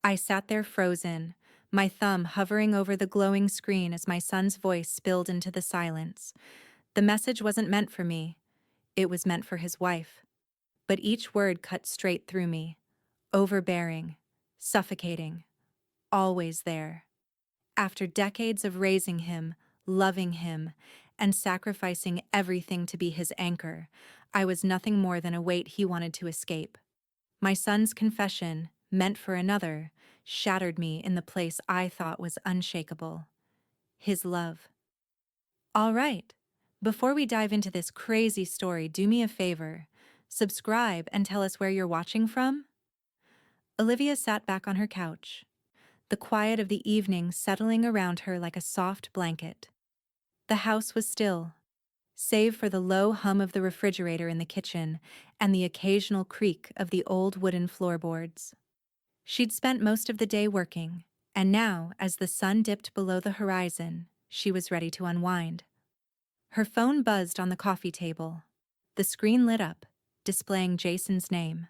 I sat there frozen, my thumb hovering over the glowing screen as my son's voice spilled into the silence. The message wasn't meant for me, it was meant for his wife. But each word cut straight through me, overbearing, suffocating, always there. After decades of raising him, loving him, and sacrificing everything to be his anchor, I was nothing more than a weight he wanted to escape. My son's confession, meant for another, shattered me in the place I thought was unshakable. His love. All right. Before we dive into this crazy story, do me a favor. Subscribe and tell us where you're watching from. Olivia sat back on her couch, the quiet of the evening settling around her like a soft blanket. The house was still, save for the low hum of the refrigerator in the kitchen and the occasional creak of the old wooden floorboards. She'd spent most of the day working, and now, as the sun dipped below the horizon, she was ready to unwind. Her phone buzzed on the coffee table. The screen lit up, displaying Jason's name.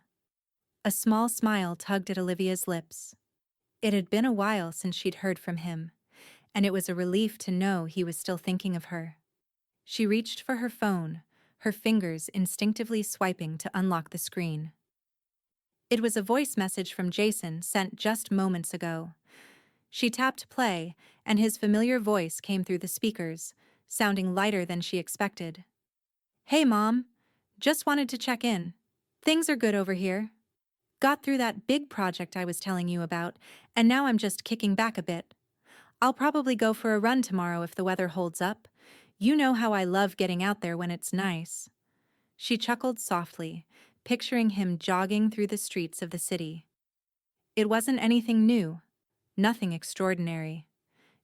A small smile tugged at Olivia's lips. It had been a while since she'd heard from him, and it was a relief to know he was still thinking of her. She reached for her phone, her fingers instinctively swiping to unlock the screen. It was a voice message from Jason sent just moments ago. She tapped play, and his familiar voice came through the speakers, sounding lighter than she expected. "Hey, Mom. Just wanted to check in. Things are good over here. Got through that big project I was telling you about, and now I'm just kicking back a bit. I'll probably go for a run tomorrow if the weather holds up. You know how I love getting out there when it's nice." She chuckled softly, picturing him jogging through the streets of the city. It wasn't anything new, nothing extraordinary.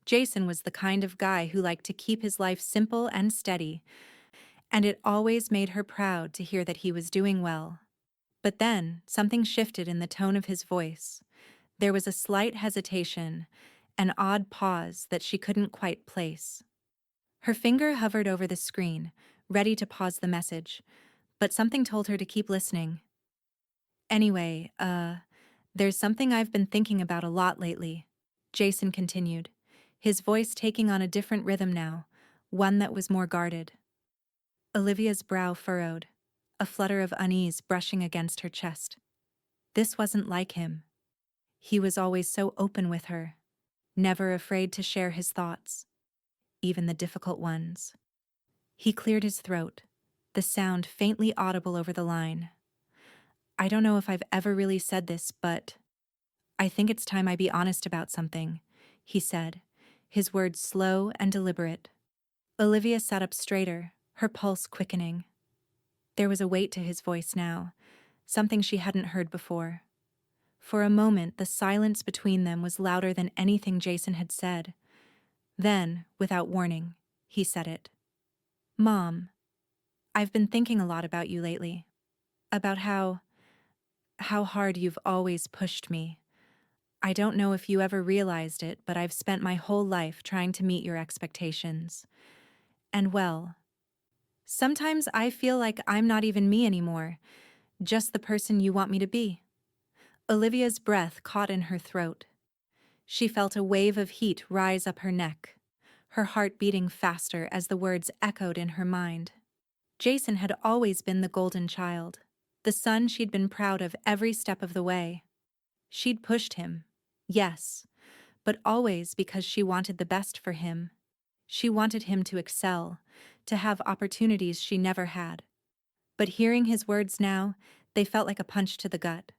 Jason was the kind of guy who liked to keep his life simple and steady, and it always made her proud to hear that he was doing well. But then, something shifted in the tone of his voice. There was a slight hesitation, an odd pause that she couldn't quite place. Her finger hovered over the screen, ready to pause the message, but something told her to keep listening. "Anyway, there's something I've been thinking about a lot lately," Jason continued, his voice taking on a different rhythm now, one that was more guarded. Olivia's brow furrowed, a flutter of unease brushing against her chest. This wasn't like him. He was always so open with her, never afraid to share his thoughts, even the difficult ones. He cleared his throat, the sound faintly audible over the line. "I don't know if I've ever really said this, but I think it's time I be honest about something," he said, his words slow and deliberate. Olivia sat up straighter, her pulse quickening. There was a weight to his voice now, something she hadn't heard before. For a moment, the silence between them was louder than anything Jason had said. Then, without warning, he said it. "Mom, I've been thinking a lot about you lately. About how hard you've always pushed me. I don't know if you ever realized it, but I've spent my whole life trying to meet your expectations. And well, sometimes I feel like I'm not even me anymore, just the person you want me to be." Olivia's breath caught in her throat. She felt a wave of heat rise up her neck, her heart beating faster as the words echoed in her mind. Jason had always been the golden child, the son she'd been proud of every step of the way. She'd pushed him, yes, but always because she wanted the best for him. She wanted him to excel, to have opportunities she never had. But hearing his words now, they felt like a punch to the gut.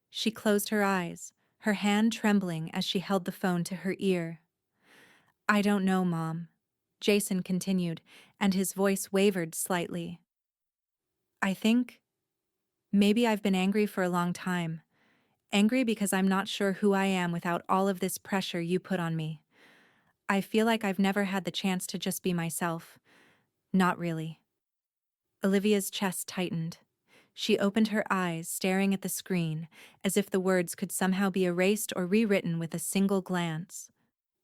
She closed her eyes, her hand trembling as she held the phone to her ear. "I don't know, Mom," Jason continued, and his voice wavered slightly. "I think maybe I've been angry for a long time. Angry because I'm not sure who I am without all of this pressure you put on me. I feel like I've never had the chance to just be myself. Not really." Olivia's chest tightened. She opened her eyes, staring at the screen, as if the words could somehow be erased or rewritten with a single glance.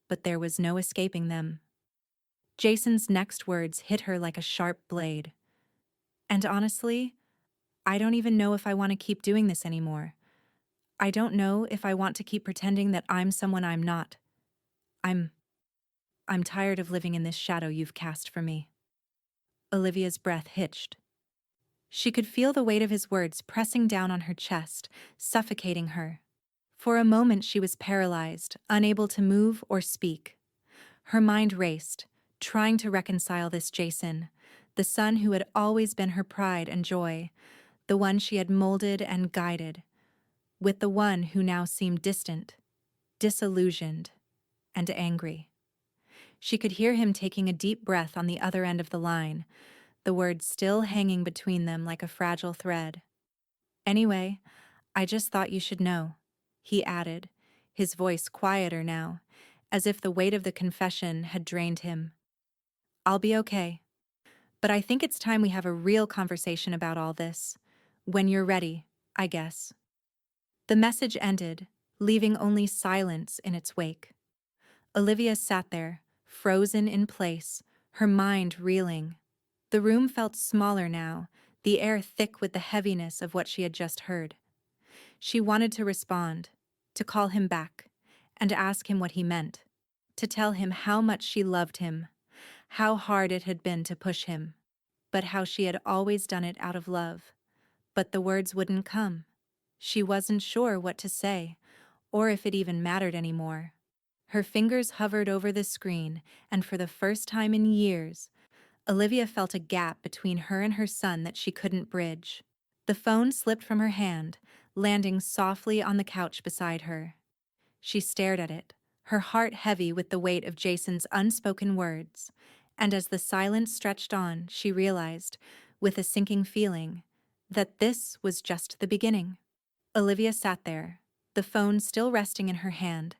But there was no escaping them. Jason's next words hit her like a sharp blade. "And honestly, I don't even know if I want to keep doing this anymore. I don't know if I want to keep pretending that I'm someone I'm not. I'm I'm tired of living in this shadow you've cast for me. Olivia's breath hitched. She could feel the weight of his words pressing down on her chest, suffocating her. For a moment she was paralyzed, unable to move or speak. Her mind raced, trying to reconcile this Jason, the son who had always been her pride and joy, the one she had molded and guided, with the one who now seemed distant, disillusioned, and angry. She could hear him taking a deep breath on the other end of the line, the words still hanging between them like a fragile thread. Anyway, I just thought you should know, he added, his voice quieter now, as if the weight of the confession had drained him. I'll be okay. But I think it's time we have a real conversation about all this. When you're ready, I guess. The message ended, leaving only silence in its wake. Olivia sat there, frozen in place, her mind reeling. The room felt smaller now, the air thick with the heaviness of what she had just heard. She wanted to respond, to call him back, and ask him what he meant, to tell him how much she loved him, how hard it had been to push him, but how she had always done it out of love. But the words wouldn't come. She wasn't sure what to say, or if it even mattered anymore. Her fingers hovered over the screen, and for the first time in years, Olivia felt a gap between her and her son that she couldn't bridge. The phone slipped from her hand, landing softly on the couch beside her. She stared at it, her heart heavy with the weight of Jason's unspoken words, and as the silence stretched on, she realized, with a sinking feeling, that this was just the beginning. Olivia sat there, the phone still resting in her hand,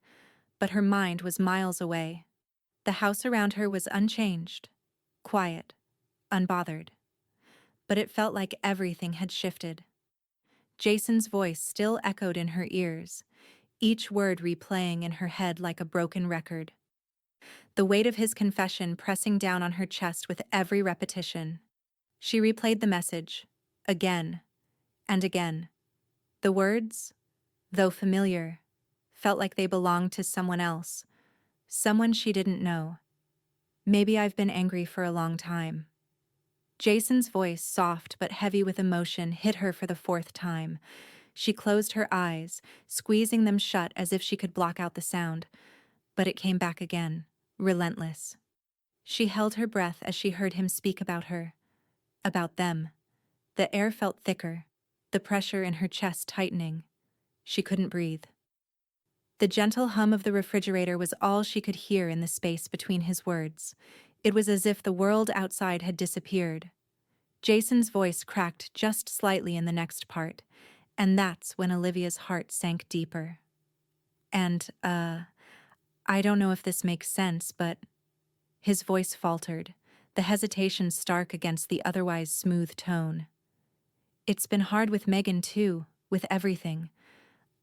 but her mind was miles away. The house around her was unchanged, quiet, unbothered. But it felt like everything had shifted. Jason's voice still echoed in her ears, each word replaying in her head like a broken record. The weight of his confession pressing down on her chest with every repetition. She replayed the message, again and again. The words, though familiar, felt like they belonged to someone else, someone she didn't know. Maybe I've been angry for a long time. Jason's voice, soft but heavy with emotion, hit her for the fourth time. She closed her eyes, squeezing them shut as if she could block out the sound. But it came back again, relentless. She held her breath as she heard him speak about her, about them. The air felt thicker, the pressure in her chest tightening. She couldn't breathe. The gentle hum of the refrigerator was all she could hear in the space between his words. It was as if the world outside had disappeared. Jason's voice cracked just slightly in the next part, and that's when Olivia's heart sank deeper. And, I don't know if this makes sense, but his voice faltered, the hesitation stark against the otherwise smooth tone. It's been hard with Megan too, with everything.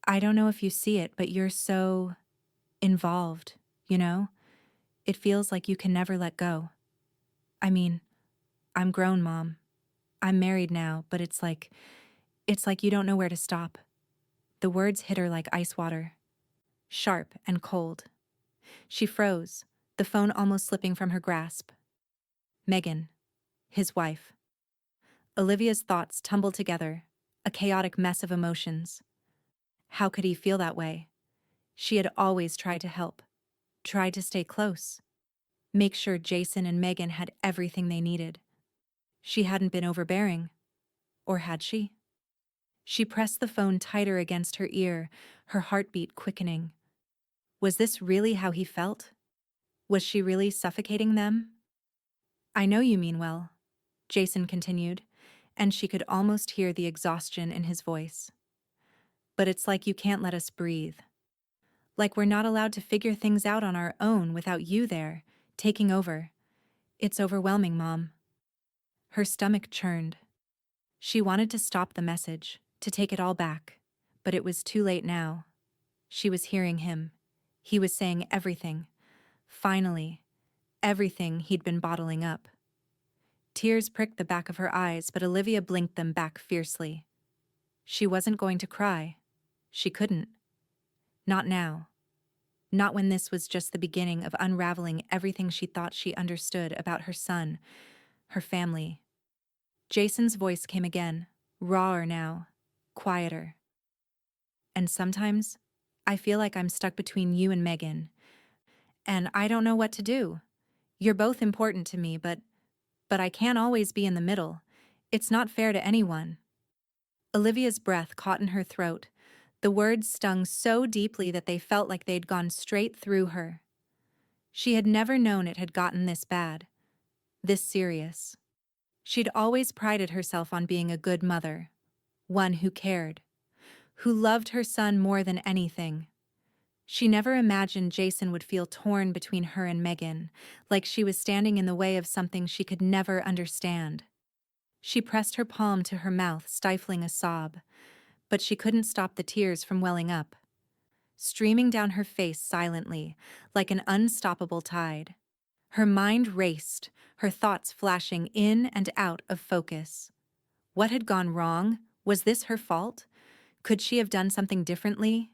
I don't know if you see it, but you're so involved, you know? It feels like you can never let go. I mean, I'm grown, Mom. I'm married now, but it's like you don't know where to stop. The words hit her like ice water, sharp and cold. She froze, the phone almost slipping from her grasp. Megan, his wife. Olivia's thoughts tumbled together, a chaotic mess of emotions. How could he feel that way? She had always tried to help, tried to stay close, make sure Jason and Megan had everything they needed. She hadn't been overbearing, or had she? She pressed the phone tighter against her ear, her heartbeat quickening. Was this really how he felt? Was she really suffocating them? I know you mean well, Jason continued, and she could almost hear the exhaustion in his voice. But it's like you can't let us breathe. Like we're not allowed to figure things out on our own without you there, taking over. It's overwhelming, Mom. Her stomach churned. She wanted to stop the message, to take it all back, but it was too late now. She was hearing him. He was saying everything. Finally, everything he'd been bottling up. Tears pricked the back of her eyes, but Olivia blinked them back fiercely. She wasn't going to cry. She couldn't. Not now. Not when this was just the beginning of unraveling everything she thought she understood about her son, her family. Jason's voice came again, rawer now, quieter. And sometimes, I feel like I'm stuck between you and Megan, and I don't know what to do. You're both important to me, but I can't always be in the middle. It's not fair to anyone. Olivia's breath caught in her throat. The words stung so deeply that they felt like they'd gone straight through her. She had never known it had gotten this bad, this serious. She'd always prided herself on being a good mother, one who cared, who loved her son more than anything. She never imagined Jason would feel torn between her and Megan, like she was standing in the way of something she could never understand. She pressed her palm to her mouth, stifling a sob, but she couldn't stop the tears from welling up, streaming down her face silently, like an unstoppable tide. Her mind raced, her thoughts flashing in and out of focus. What had gone wrong? Was this her fault? Could she have done something differently?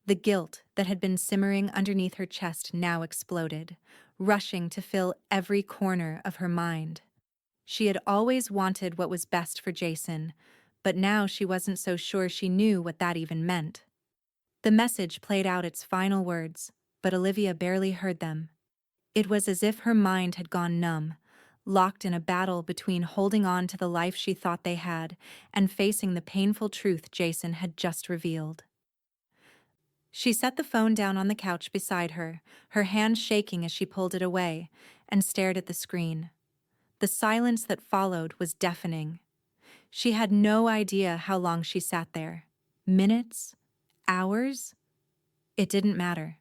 The guilt that had been simmering underneath her chest now exploded, rushing to fill every corner of her mind. She had always wanted what was best for Jason, but now she wasn't so sure she knew what that even meant. The message played out its final words, but Olivia barely heard them. It was as if her mind had gone numb, locked in a battle between holding on to the life she thought they had and facing the painful truth Jason had just revealed. She set the phone down on the couch beside her, her hand shaking as she pulled it away, and stared at the screen. The silence that followed was deafening. She had no idea how long she sat there. Minutes? Hours? It didn't matter.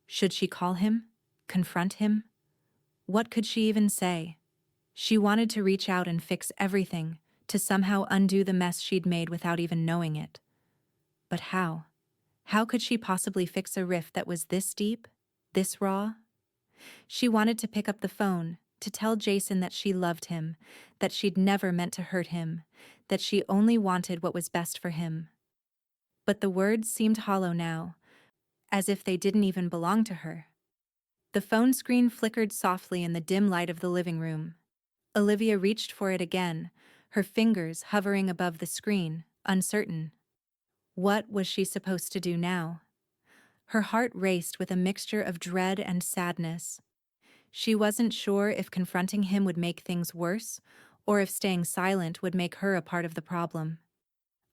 Should she call him? Confront him? What could she even say? She wanted to reach out and fix everything, to somehow undo the mess she'd made without even knowing it. But how? How could she possibly fix a rift that was this deep, this raw? She wanted to pick up the phone, to tell Jason that she loved him, that she'd never meant to hurt him, that she only wanted what was best for him. But the words seemed hollow now, as if they didn't even belong to her. The phone screen flickered softly in the dim light of the living room. Olivia reached for it again, her fingers hovering above the screen, uncertain. What was she supposed to do now? Her heart raced with a mixture of dread and sadness. She wasn't sure if confronting him would make things worse, or if staying silent would make her a part of the problem.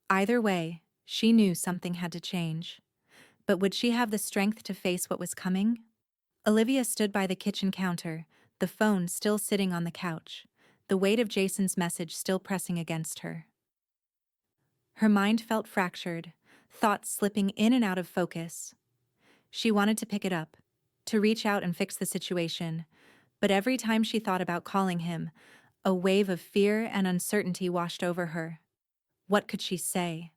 Either way, she knew something had to change. But would she have the strength to face what was coming? Olivia stood by the kitchen counter, the phone still sitting on the couch, the weight of Jason's message still pressing against her. Her mind felt fractured, thoughts slipping in and out of focus. She wanted to pick it up, to reach out and fix the situation, but every time she thought about calling him, a wave of fear and uncertainty washed over her. What could she say?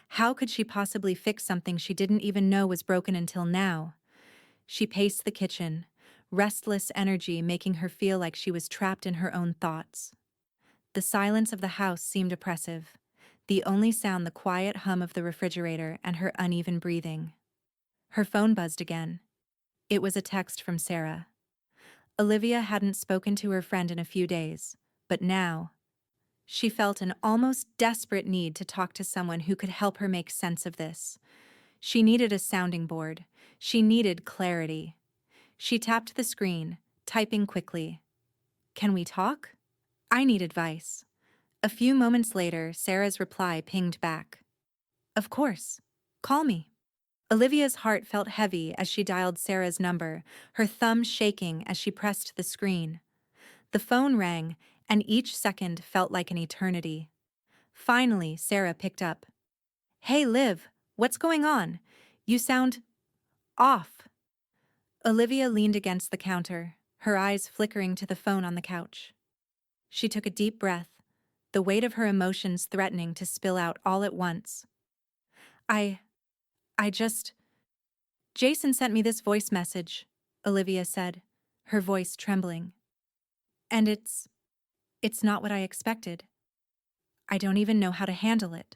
How could she possibly fix something she didn't even know was broken until now? She paced the kitchen, restless energy making her feel like she was trapped in her own thoughts. The silence of the house seemed oppressive, the only sound the quiet hum of the refrigerator and her uneven breathing. Her phone buzzed again. It was a text from Sarah. Olivia hadn't spoken to her friend in a few days, but now, she felt an almost desperate need to talk to someone who could help her make sense of this. She needed a sounding board. She needed clarity. She tapped the screen, typing quickly. "Can we talk? I need advice." A few moments later, Sarah's reply pinged back. "Of course. Call me." Olivia's heart felt heavy as she dialed Sarah's number, her thumb shaking as she pressed the screen. The phone rang, and each second felt like an eternity. Finally, Sarah picked up. "Hey, Liv, what's going on? You sound off." Olivia leaned against the counter, her eyes flickering to the phone on the couch. She took a deep breath, the weight of her emotions threatening to spill out all at once. I just... Jason sent me this voice message," Olivia said, her voice trembling. "And it's not what I expected. I don't even know how to handle it."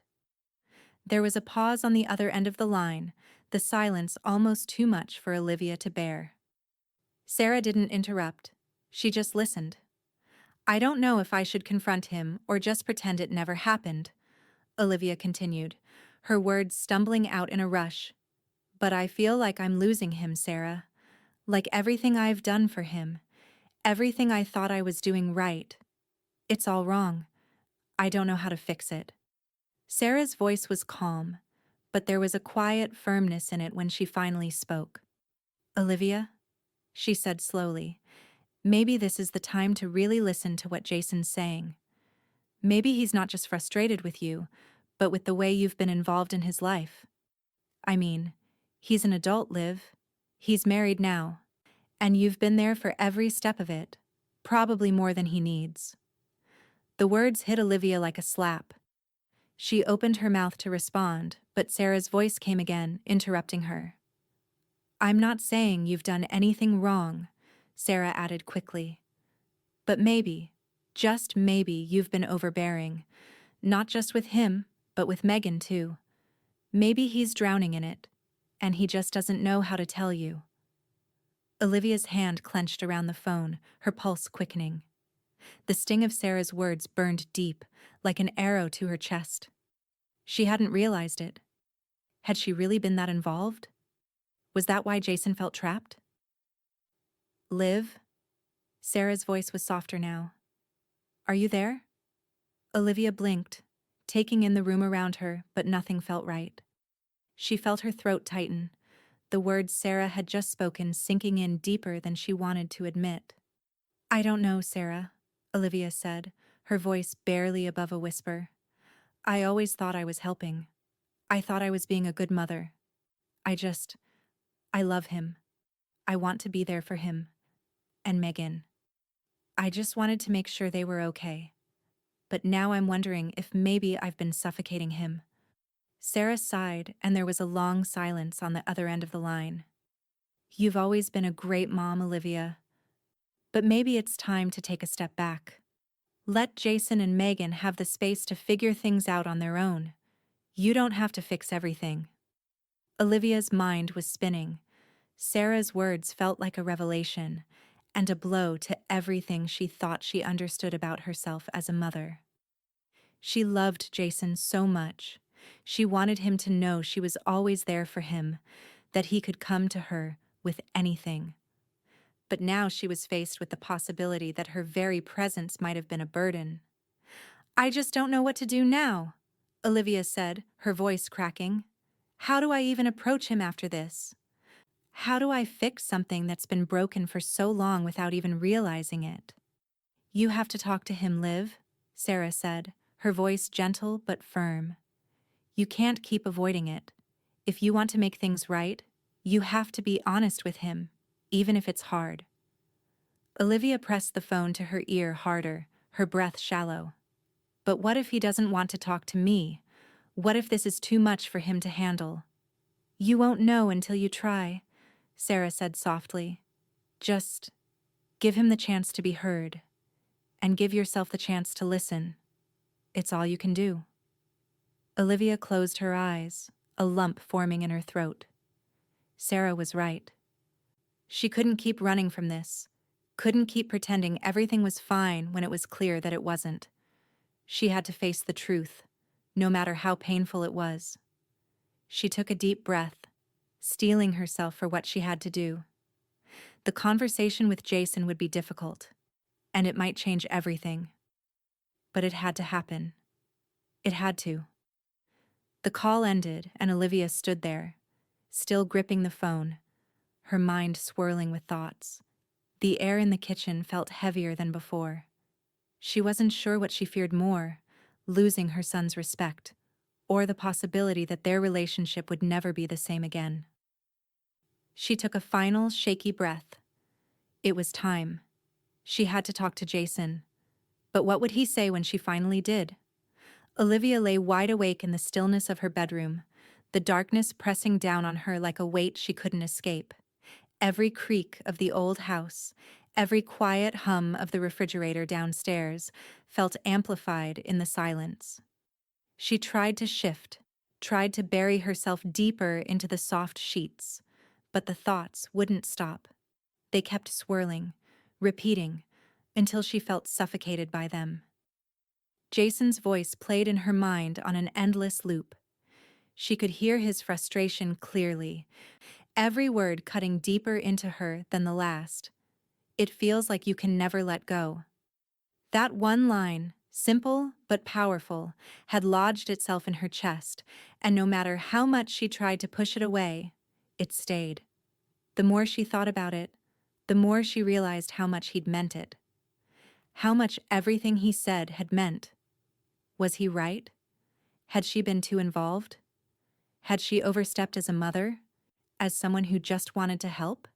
There was a pause on the other end of the line, the silence almost too much for Olivia to bear. Sarah didn't interrupt. She just listened. I don't know if I should confront him or just pretend it never happened, Olivia continued, her words stumbling out in a rush. But I feel like I'm losing him, Sarah. Like everything I've done for him, everything I thought I was doing right. It's all wrong. I don't know how to fix it. Sarah's voice was calm, but there was a quiet firmness in it when she finally spoke. Olivia, she said slowly, maybe this is the time to really listen to what Jason's saying. Maybe he's not just frustrated with you, but with the way you've been involved in his life. I mean, he's an adult, Liv. He's married now. And you've been there for every step of it, probably more than he needs. The words hit Olivia like a slap. She opened her mouth to respond, but Sarah's voice came again, interrupting her. I'm not saying you've done anything wrong, Sarah added quickly. But maybe, just maybe, you've been overbearing. Not just with him, but with Megan too. Maybe he's drowning in it, and he just doesn't know how to tell you. Olivia's hand clenched around the phone, her pulse quickening. The sting of Sarah's words burned deep, like an arrow to her chest. She hadn't realized it. Had she really been that involved? Was that why Jason felt trapped? Liv? Sarah's voice was softer now. Are you there? Olivia blinked, taking in the room around her, but nothing felt right. She felt her throat tighten, the words Sarah had just spoken sinking in deeper than she wanted to admit. I don't know, Sarah, Olivia said, her voice barely above a whisper. I always thought I was helping. I thought I was being a good mother. I love him. I want to be there for him. And Megan. I just wanted to make sure they were okay. But now I'm wondering if maybe I've been suffocating him. Sarah sighed, and there was a long silence on the other end of the line. You've always been a great mom, Olivia. But maybe it's time to take a step back. Let Jason and Megan have the space to figure things out on their own. You don't have to fix everything. Olivia's mind was spinning. Sarah's words felt like a revelation, and a blow to everything she thought she understood about herself as a mother. She loved Jason so much. She wanted him to know she was always there for him, that he could come to her with anything. But now she was faced with the possibility that her very presence might have been a burden. I just don't know what to do now, Olivia said, her voice cracking. How do I even approach him after this? How do I fix something that's been broken for so long without even realizing it? You have to talk to him, Liv, Sarah said, her voice gentle but firm. You can't keep avoiding it. If you want to make things right, you have to be honest with him, even if it's hard. Olivia pressed the phone to her ear harder, her breath shallow. But what if he doesn't want to talk to me? What if this is too much for him to handle? You won't know until you try, Sarah said softly. Just give him the chance to be heard, and give yourself the chance to listen. It's all you can do. Olivia closed her eyes, a lump forming in her throat. Sarah was right. She couldn't keep running from this, couldn't keep pretending everything was fine when it was clear that it wasn't. She had to face the truth, no matter how painful it was. She took a deep breath, steeling herself for what she had to do. The conversation with Jason would be difficult, and it might change everything. But it had to happen. It had to. The call ended, and Olivia stood there, still gripping the phone, her mind swirling with thoughts. The air in the kitchen felt heavier than before. She wasn't sure what she feared more, losing her son's respect, or the possibility that their relationship would never be the same again. She took a final, shaky breath. It was time. She had to talk to Jason. But what would he say when she finally did? Olivia lay wide awake in the stillness of her bedroom, the darkness pressing down on her like a weight she couldn't escape. Every creak of the old house, every quiet hum of the refrigerator downstairs felt amplified in the silence. She tried to shift, tried to bury herself deeper into the soft sheets, but the thoughts wouldn't stop. They kept swirling, repeating, until she felt suffocated by them. Jason's voice played in her mind on an endless loop. She could hear his frustration clearly, every word cutting deeper into her than the last. It feels like you can never let go. That one line, simple but powerful, had lodged itself in her chest, and no matter how much she tried to push it away, it stayed. The more she thought about it, the more she realized how much he'd meant it. How much everything he said had meant. Was he right? Had she been too involved? Had she overstepped as a mother? As someone who just wanted to help?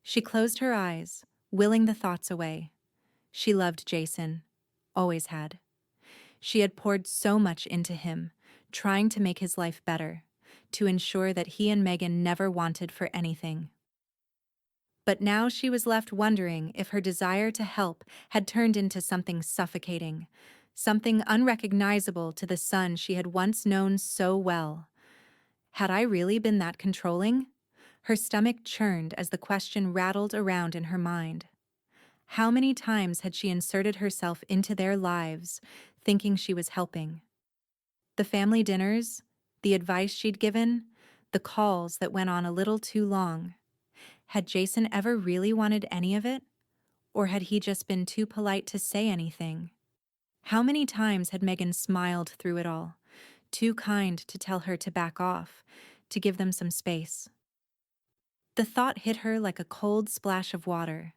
She closed her eyes, willing the thoughts away. She loved Jason. Always had. She had poured so much into him, trying to make his life better, to ensure that he and Megan never wanted for anything. But now she was left wondering if her desire to help had turned into something suffocating, something unrecognizable to the son she had once known so well. Had I really been that controlling? Her stomach churned as the question rattled around in her mind. How many times had she inserted herself into their lives, thinking she was helping? The family dinners, the advice she'd given, the calls that went on a little too long. Had Jason ever really wanted any of it? Or had he just been too polite to say anything? How many times had Megan smiled through it all, too kind to tell her to back off, to give them some space? The thought hit her like a cold splash of water.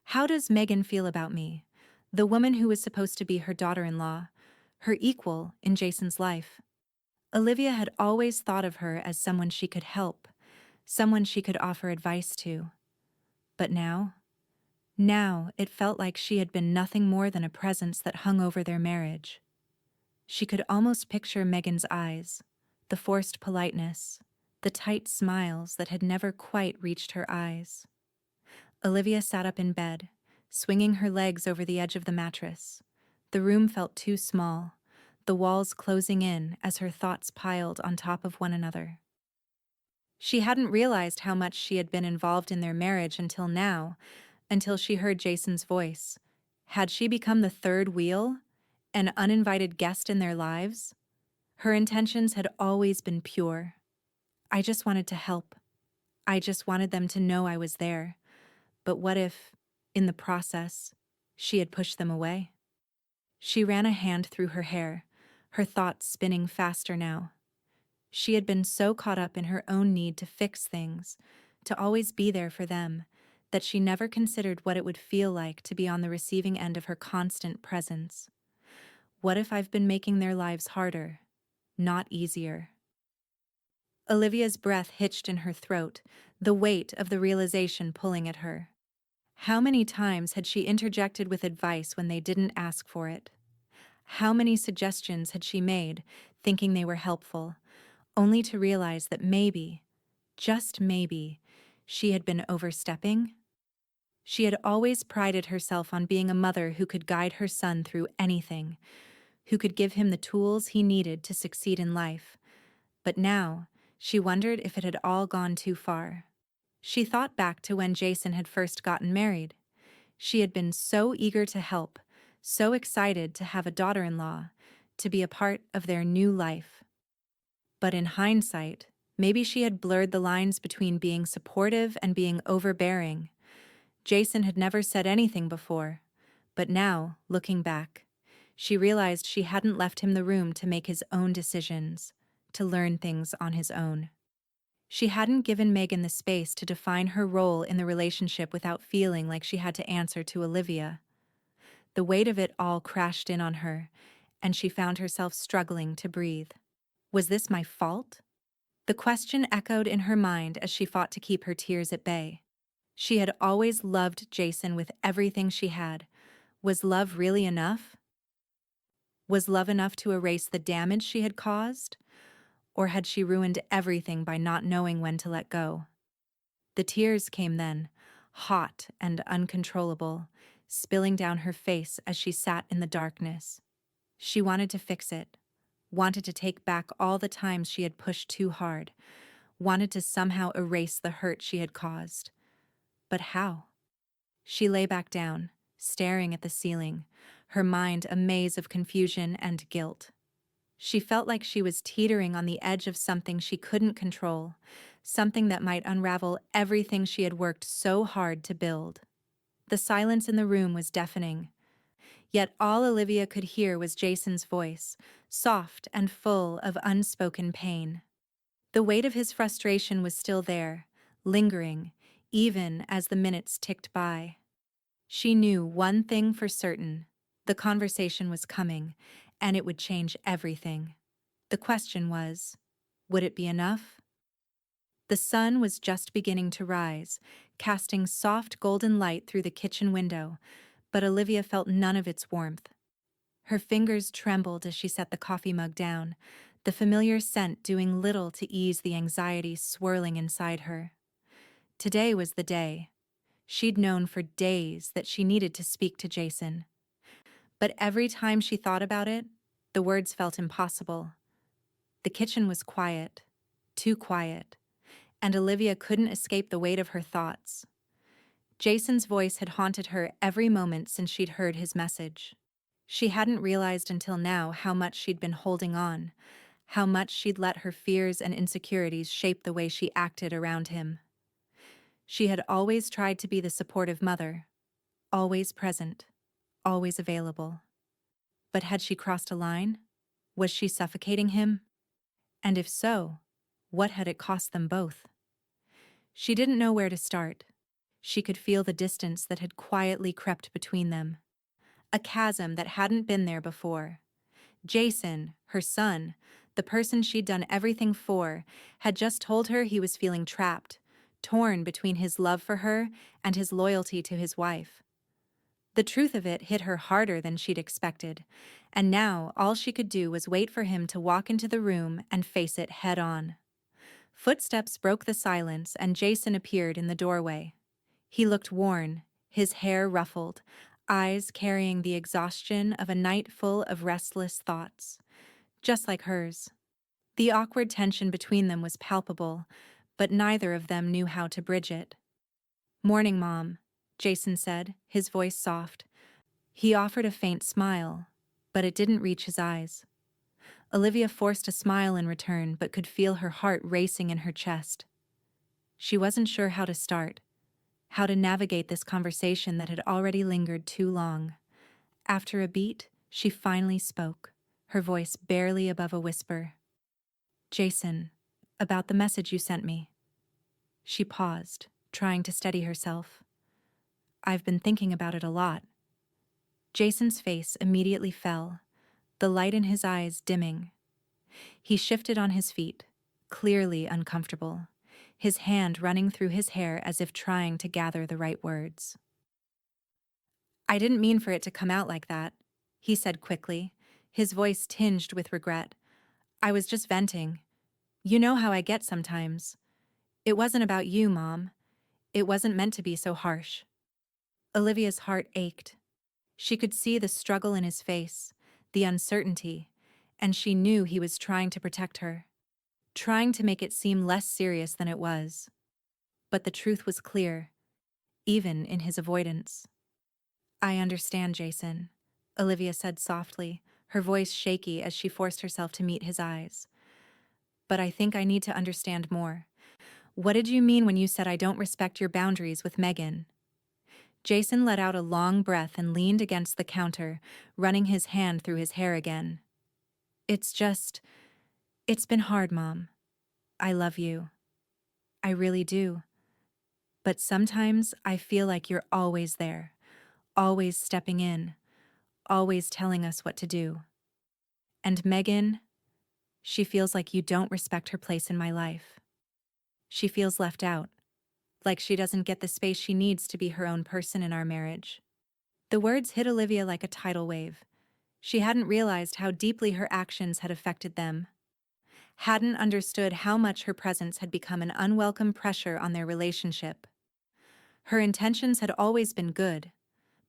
How does Megan feel about me, the woman who was supposed to be her daughter-in-law, her equal in Jason's life? Olivia had always thought of her as someone she could help, someone she could offer advice to. But now it felt like she had been nothing more than a presence that hung over their marriage. She could almost picture Megan's eyes, the forced politeness, the tight smiles that had never quite reached her eyes. Olivia sat up in bed, swinging her legs over the edge of the mattress. The room felt too small, the walls closing in as her thoughts piled on top of one another. She hadn't realized how much she had been involved in their marriage until now, until she heard Jason's voice. Had she become the third wheel, an uninvited guest in their lives? Her intentions had always been pure. I just wanted to help. I just wanted them to know I was there. But what if, in the process, she had pushed them away? She ran a hand through her hair, her thoughts spinning faster now. She had been so caught up in her own need to fix things, to always be there for them, that she never considered what it would feel like to be on the receiving end of her constant presence. What if I've been making their lives harder, not easier? Olivia's breath hitched in her throat, the weight of the realization pulling at her. How many times had she interjected with advice when they didn't ask for it? How many suggestions had she made, thinking they were helpful, only to realize that maybe, just maybe, she had been overstepping? She had always prided herself on being a mother who could guide her son through anything, who could give him the tools he needed to succeed in life. But now, she wondered if it had all gone too far. She thought back to when Jason had first gotten married. She had been so eager to help, so excited to have a daughter-in-law, to be a part of their new life. But in hindsight, maybe she had blurred the lines between being supportive and being overbearing. Jason had never said anything before, but now, looking back, she realized she hadn't left him the room to make his own decisions, to learn things on his own. She hadn't given Megan the space to define her role in the relationship without feeling like she had to answer to Olivia. The weight of it all crashed in on her, and she found herself struggling to breathe. Was this my fault? The question echoed in her mind as she fought to keep her tears at bay. She had always loved Jason with everything she had. Was love really enough? Was love enough to erase the damage she had caused? Or had she ruined everything by not knowing when to let go? The tears came then, hot and uncontrollable, spilling down her face as she sat in the darkness. She wanted to fix it, wanted to take back all the times she had pushed too hard, wanted to somehow erase the hurt she had caused. But how? She lay back down, staring at the ceiling, her mind a maze of confusion and guilt. She felt like she was teetering on the edge of something she couldn't control, something that might unravel everything she had worked so hard to build. The silence in the room was deafening, yet all Olivia could hear was Jason's voice, soft and full of unspoken pain. The weight of his frustration was still there, lingering, even as the minutes ticked by. She knew one thing for certain: the conversation was coming, and it would change everything. The question was, would it be enough? The sun was just beginning to rise, casting soft golden light through the kitchen window, but Olivia felt none of its warmth. Her fingers trembled as she set the coffee mug down, the familiar scent doing little to ease the anxiety swirling inside her. Today was the day. She'd known for days that she needed to speak to Jason. But every time she thought about it, the words felt impossible. The kitchen was quiet, too quiet, and Olivia couldn't escape the weight of her thoughts. Jason's voice had haunted her every moment since she'd heard his message. She hadn't realized until now how much she'd been holding on, how much she'd let her fears and insecurities shape the way she acted around him. She had always tried to be the supportive mother, always present, always available. But had she crossed a line? Was she suffocating him? And if so, what had it cost them both? She didn't know where to start. She could feel the distance that had quietly crept between them, a chasm that hadn't been there before. Jason, her son, the person she'd done everything for, had just told her he was feeling trapped, torn between his love for her and his loyalty to his wife. The truth of it hit her harder than she'd expected, and now all she could do was wait for him to walk into the room and face it head-on. Footsteps broke the silence, and Jason appeared in the doorway. He looked worn, his hair ruffled, eyes carrying the exhaustion of a night full of restless thoughts, just like hers. The awkward tension between them was palpable, but neither of them knew how to bridge it. "Morning, Mom," Jason said, his voice soft. He offered a faint smile, but it didn't reach his eyes. Olivia forced a smile in return, but could feel her heart racing in her chest. She wasn't sure how to start, how to navigate this conversation that had already lingered too long. After a beat, she finally spoke, her voice barely above a whisper. "Jason, about the message you sent me." She paused, trying to steady herself. "I've been thinking about it a lot." Jason's face immediately fell, the light in his eyes dimming. He shifted on his feet, clearly uncomfortable, his hand running through his hair as if trying to gather the right words. "I didn't mean for it to come out like that," he said quickly, his voice tinged with regret. "I was just venting. You know how I get sometimes. It wasn't about you, Mom. It wasn't meant to be so harsh." Olivia's heart ached. She could see the struggle in his face, the uncertainty, and she knew he was trying to protect her, trying to make it seem less serious than it was. But the truth was clear, even in his avoidance. "I understand, Jason," Olivia said softly, her voice shaky as she forced herself to meet his eyes. "But I think I need to understand more. What did you mean when you said I don't respect your boundaries with Megan?" Jason let out a long breath and leaned against the counter, running his hand through his hair again. It's been hard, Mom. I love you. I really do. But sometimes I feel like you're always there, always stepping in, always telling us what to do. And Megan, she feels like you don't respect her place in my life. She feels left out, like she doesn't get the space she needs to be her own person in our marriage." The words hit Olivia like a tidal wave. She hadn't realized how deeply her actions had affected them, hadn't understood how much her presence had become an unwelcome pressure on their relationship. Her intentions had always been good,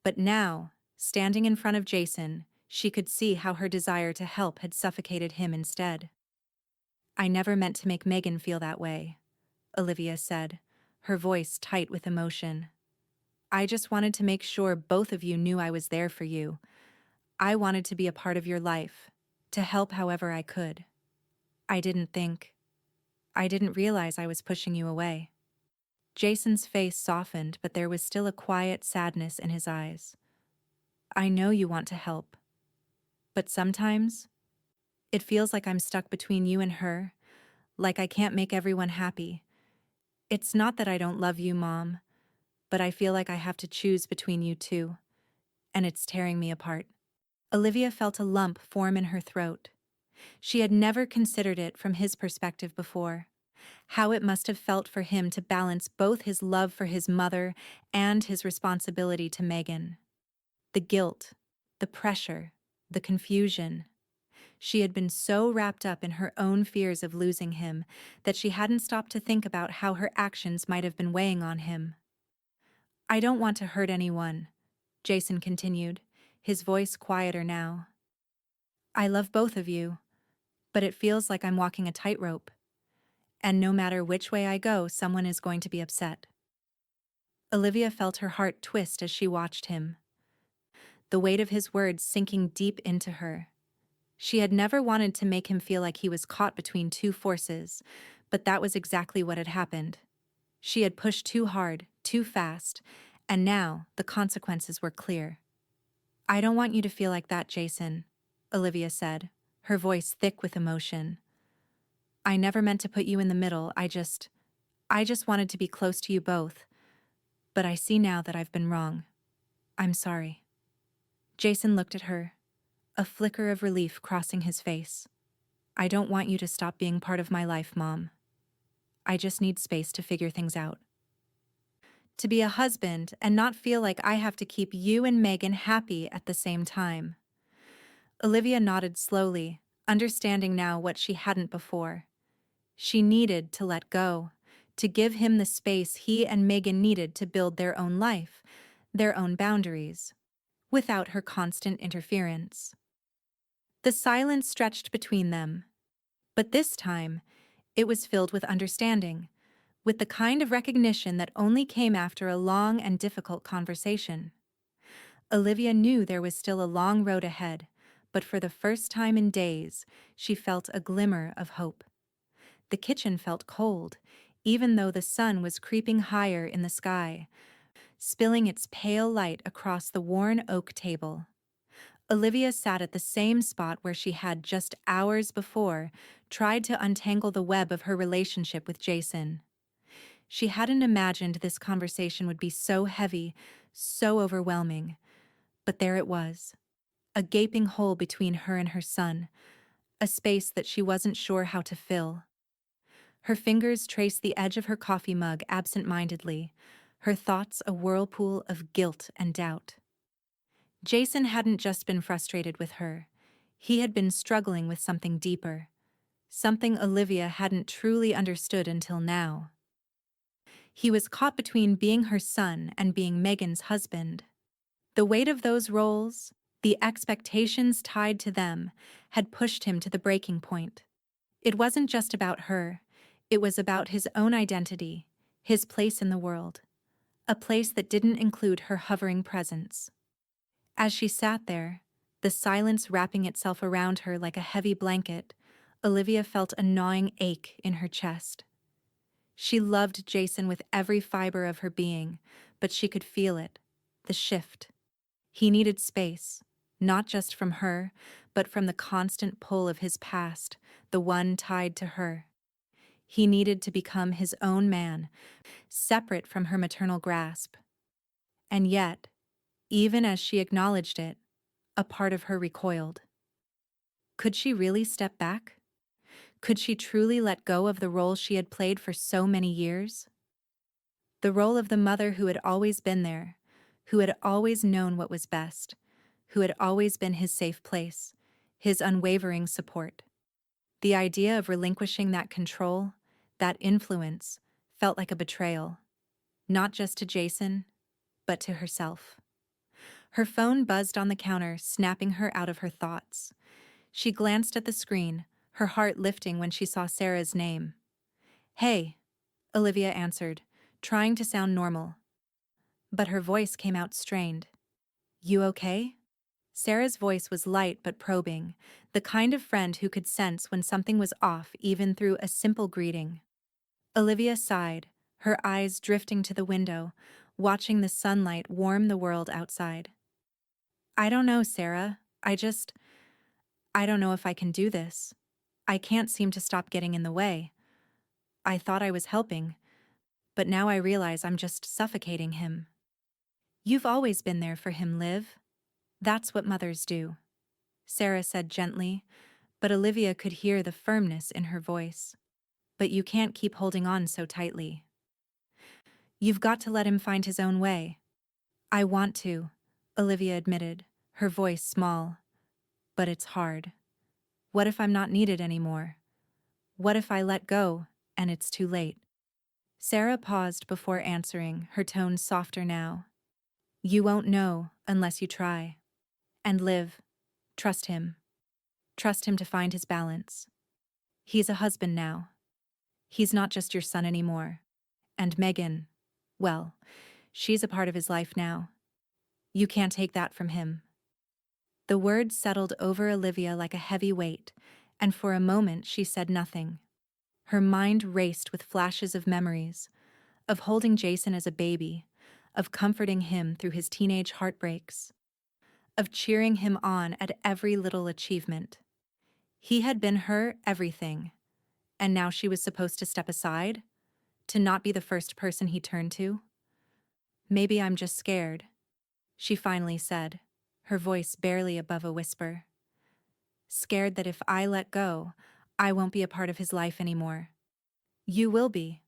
but now, standing in front of Jason, She could see how her desire to help had suffocated him instead. "I never meant to make Megan feel that way," Olivia said, her voice tight with emotion. "I just wanted to make sure both of you knew I was there for you. I wanted to be a part of your life, to help however I could. I didn't think. I didn't realize I was pushing you away." Jason's face softened, but there was still a quiet sadness in his eyes. "I know you want to help, but sometimes it feels like I'm stuck between you and her, like I can't make everyone happy. It's not that I don't love you, Mom, but I feel like I have to choose between you two, and it's tearing me apart." Olivia felt a lump form in her throat. She had never considered it from his perspective before. How it must have felt for him to balance both his love for his mother and his responsibility to Megan. The guilt, the pressure, the confusion. She had been so wrapped up in her own fears of losing him that she hadn't stopped to think about how her actions might have been weighing on him. "I don't want to hurt anyone," Jason continued, his voice quieter now. "I love both of you, but it feels like I'm walking a tightrope. And no matter which way I go, someone is going to be upset." Olivia felt her heart twist as she watched him, the weight of his words sinking deep into her. She had never wanted to make him feel like he was caught between two forces, but that was exactly what had happened. She had pushed too hard, too fast, and now the consequences were clear. "I don't want you to feel like that, Jason," Olivia said, her voice thick with emotion. "I never meant to put you in the middle. I just wanted to be close to you both. But I see now that I've been wrong. I'm sorry." Jason looked at her, a flicker of relief crossing his face. "I don't want you to stop being part of my life, Mom. I just need space to figure things out. To be a husband and not feel like I have to keep you and Megan happy at the same time." Olivia nodded slowly, understanding now what she hadn't before. She needed to let go, to give him the space he and Megan needed to build their own life, their own boundaries, without her constant interference. The silence stretched between them, but this time it was filled with understanding, with the kind of recognition that only came after a long and difficult conversation. Olivia knew there was still a long road ahead, but for the first time in days, she felt a glimmer of hope. The kitchen felt cold, even though the sun was creeping higher in the sky, spilling its pale light across the worn oak table. Olivia sat at the same spot where she had just hours before tried to untangle the web of her relationship with Jason. She hadn't imagined this conversation would be so heavy, so overwhelming. But there it was, a gaping hole between her and her son, a space that she wasn't sure how to fill. Her fingers traced the edge of her coffee mug absent-mindedly, her thoughts a whirlpool of guilt and doubt. Jason hadn't just been frustrated with her. He had been struggling with something deeper, something Olivia hadn't truly understood until now. He was caught between being her son and being Megan's husband. The weight of those roles, the expectations tied to them, had pushed him to the breaking point. It wasn't just about her. It was about his own identity, his place in the world, a place that didn't include her hovering presence. As she sat there, the silence wrapping itself around her like a heavy blanket, Olivia felt a gnawing ache in her chest. She loved Jason with every fiber of her being, but she could feel it, the shift. He needed space, not just from her, but from the constant pull of his past, the one tied to her. He needed to become his own man, separate from her maternal grasp. And yet, even as she acknowledged it, a part of her recoiled. Could she really step back? Could she truly let go of the role she had played for so many years? The role of the mother who had always been there, who had always known what was best, who had always been his safe place, his unwavering support. The idea of relinquishing that control, that influence, felt like a betrayal, not just to Jason, but to herself. Her phone buzzed on the counter, snapping her out of her thoughts. She glanced at the screen, her heart lifting when she saw Sarah's name. "Hey," Olivia answered, trying to sound normal. But her voice came out strained. "You okay?" Sarah's voice was light but probing, the kind of friend who could sense when something was off even through a simple greeting. Olivia sighed, her eyes drifting to the window, watching the sunlight warm the world outside. "I don't know, Sarah. I don't know if I can do this. I can't seem to stop getting in the way. I thought I was helping, but now I realize I'm just suffocating him." "You've always been there for him, Liv. That's what mothers do," Sarah said gently, but Olivia could hear the firmness in her voice. "But you can't keep holding on so tightly. You've got to let him find his own way." "I want to," Olivia admitted, her voice small. "But it's hard. What if I'm not needed anymore? What if I let go and it's too late?" Sarah paused before answering, her tone softer now. "You won't know unless you try. And Liv, trust him. Trust him to find his balance. He's a husband now. He's not just your son anymore. And Megan, well, she's a part of his life now. You can't take that from him." The words settled over Olivia like a heavy weight, and for a moment she said nothing. Her mind raced with flashes of memories, of holding Jason as a baby, of comforting him through his teenage heartbreaks, of cheering him on at every little achievement. He had been her everything, and now she was supposed to step aside, to not be the first person he turned to. "Maybe I'm just scared," she finally said, her voice barely above a whisper. "Scared that if I let go, I won't be a part of his life anymore. You will be,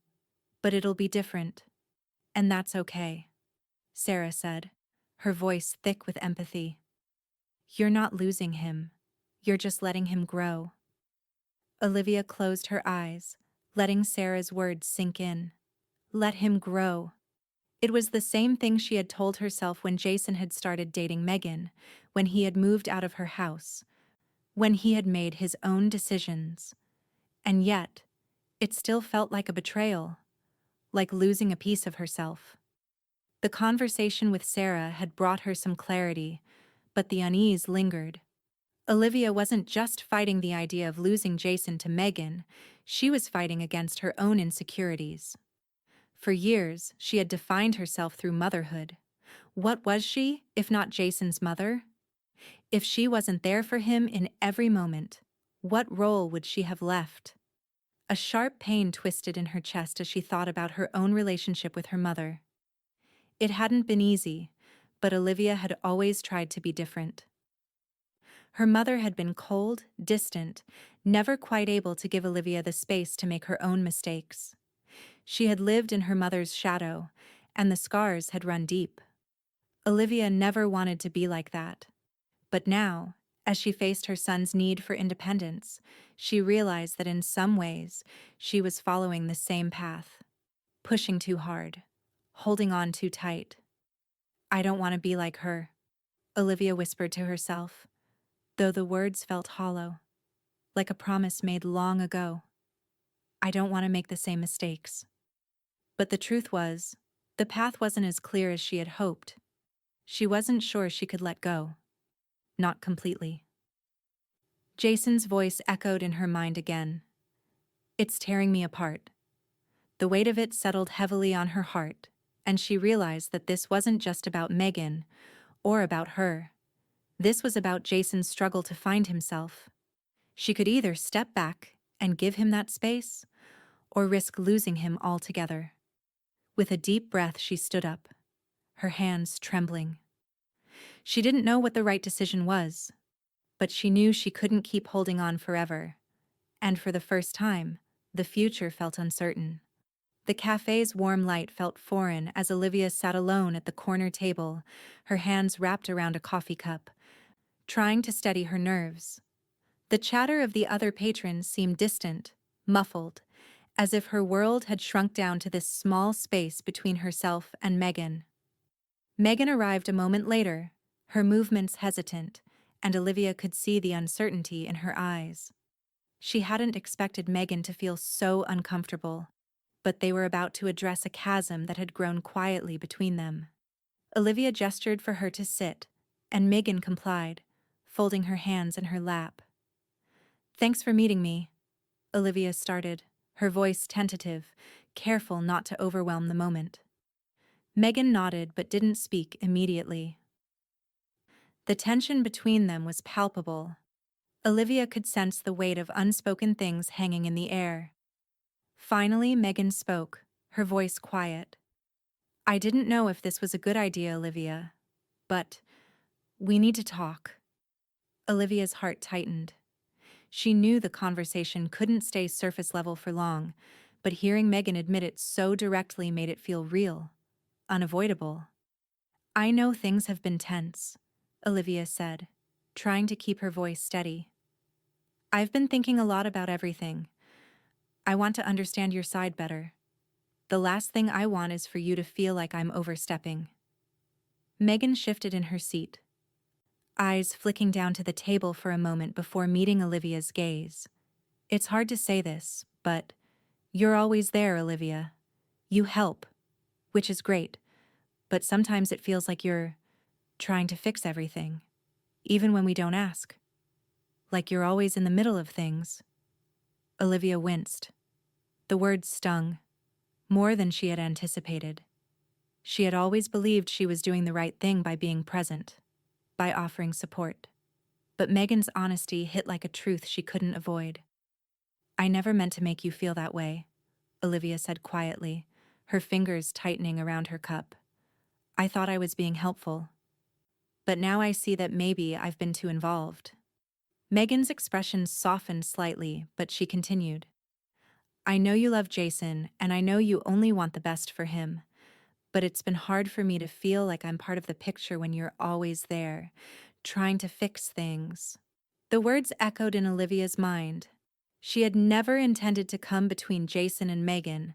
but it'll be different. And that's okay," Sarah said, her voice thick with empathy. "You're not losing him. You're just letting him grow." Olivia closed her eyes, letting Sarah's words sink in. Let him grow. It was the same thing she had told herself when Jason had started dating Megan, when he had moved out of her house, when he had made his own decisions. And yet, it still felt like a betrayal, like losing a piece of herself. The conversation with Sarah had brought her some clarity, but the unease lingered. Olivia wasn't just fighting the idea of losing Jason to Megan, she was fighting against her own insecurities. For years, she had defined herself through motherhood. What was she, if not Jason's mother? If she wasn't there for him in every moment, what role would she have left? A sharp pain twisted in her chest as she thought about her own relationship with her mother. It hadn't been easy, but Olivia had always tried to be different. Her mother had been cold, distant, never quite able to give Olivia the space to make her own mistakes. She had lived in her mother's shadow, and the scars had run deep. Olivia never wanted to be like that. But now, as she faced her son's need for independence, she realized that in some ways, she was following the same path. Pushing too hard, holding on too tight. "I don't want to be like her," Olivia whispered to herself, though the words felt hollow, like a promise made long ago. "I don't want to make the same mistakes." But the truth was, the path wasn't as clear as she had hoped. She wasn't sure she could let go. Not completely. Jason's voice echoed in her mind again. "It's tearing me apart." The weight of it settled heavily on her heart, and she realized that this wasn't just about Megan or about her. This was about Jason's struggle to find himself. She could either step back and give him that space, or risk losing him altogether. With a deep breath, she stood up, her hands trembling. She didn't know what the right decision was, but she knew she couldn't keep holding on forever. And for the first time, the future felt uncertain. The cafe's warm light felt foreign as Olivia sat alone at the corner table, her hands wrapped around a coffee cup, trying to steady her nerves. The chatter of the other patrons seemed distant, muffled, as if her world had shrunk down to this small space between herself and Megan. Megan arrived a moment later, her movements hesitant, and Olivia could see the uncertainty in her eyes. She hadn't expected Megan to feel so uncomfortable, but they were about to address a chasm that had grown quietly between them. Olivia gestured for her to sit, and Megan complied, folding her hands in her lap. "Thanks for meeting me," Olivia started, her voice tentative, careful not to overwhelm the moment. Megan nodded but didn't speak immediately. The tension between them was palpable. Olivia could sense the weight of unspoken things hanging in the air. Finally, Megan spoke, her voice quiet. "I didn't know if this was a good idea, Olivia, but we need to talk." Olivia's heart tightened. She knew the conversation couldn't stay surface level for long, but hearing Megan admit it so directly made it feel real, unavoidable. "I know things have been tense," Olivia said, trying to keep her voice steady. "I've been thinking a lot about everything. I want to understand your side better. The last thing I want is for you to feel like I'm overstepping." Megan shifted in her seat, eyes flicking down to the table for a moment before meeting Olivia's gaze. "It's hard to say this, but you're always there, Olivia. You help, which is great, but sometimes it feels like you're trying to fix everything, even when we don't ask. Like you're always in the middle of things." Olivia winced. The words stung, more than she had anticipated. She had always believed she was doing the right thing by being present, by offering support. But Megan's honesty hit like a truth she couldn't avoid. "I never meant to make you feel that way," Olivia said quietly, her fingers tightening around her cup. "I thought I was being helpful. But now I see that maybe I've been too involved." Megan's expression softened slightly, but she continued. "I know you love Jason, and I know you only want the best for him. But it's been hard for me to feel like I'm part of the picture when you're always there, trying to fix things." The words echoed in Olivia's mind. She had never intended to come between Jason and Megan,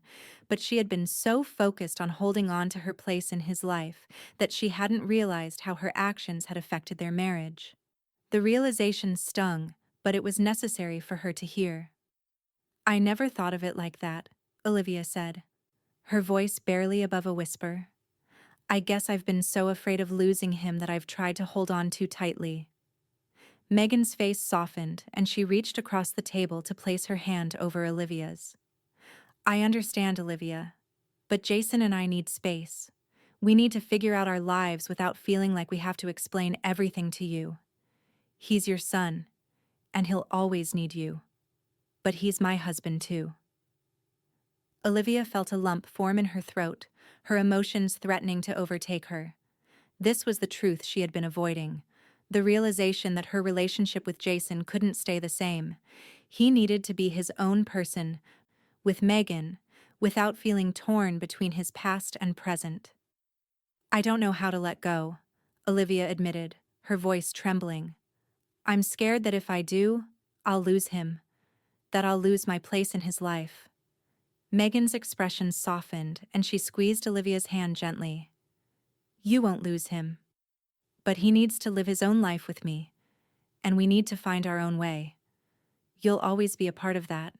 but she had been so focused on holding on to her place in his life that she hadn't realized how her actions had affected their marriage. The realization stung, but it was necessary for her to hear. "I never thought of it like that," Olivia said, her voice barely above a whisper. "I guess I've been so afraid of losing him that I've tried to hold on too tightly." Megan's face softened, and she reached across the table to place her hand over Olivia's. "I understand, Olivia, but Jason and I need space. We need to figure out our lives without feeling like we have to explain everything to you. He's your son, and he'll always need you. But he's my husband too." Olivia felt a lump form in her throat, her emotions threatening to overtake her. This was the truth she had been avoiding, the realization that her relationship with Jason couldn't stay the same. He needed to be his own person, with Megan, without feeling torn between his past and present. "I don't know how to let go," Olivia admitted, her voice trembling. "I'm scared that if I do, I'll lose him, that I'll lose my place in his life." Megan's expression softened, and she squeezed Olivia's hand gently. "You won't lose him. But he needs to live his own life with me, and we need to find our own way. You'll always be a part of that,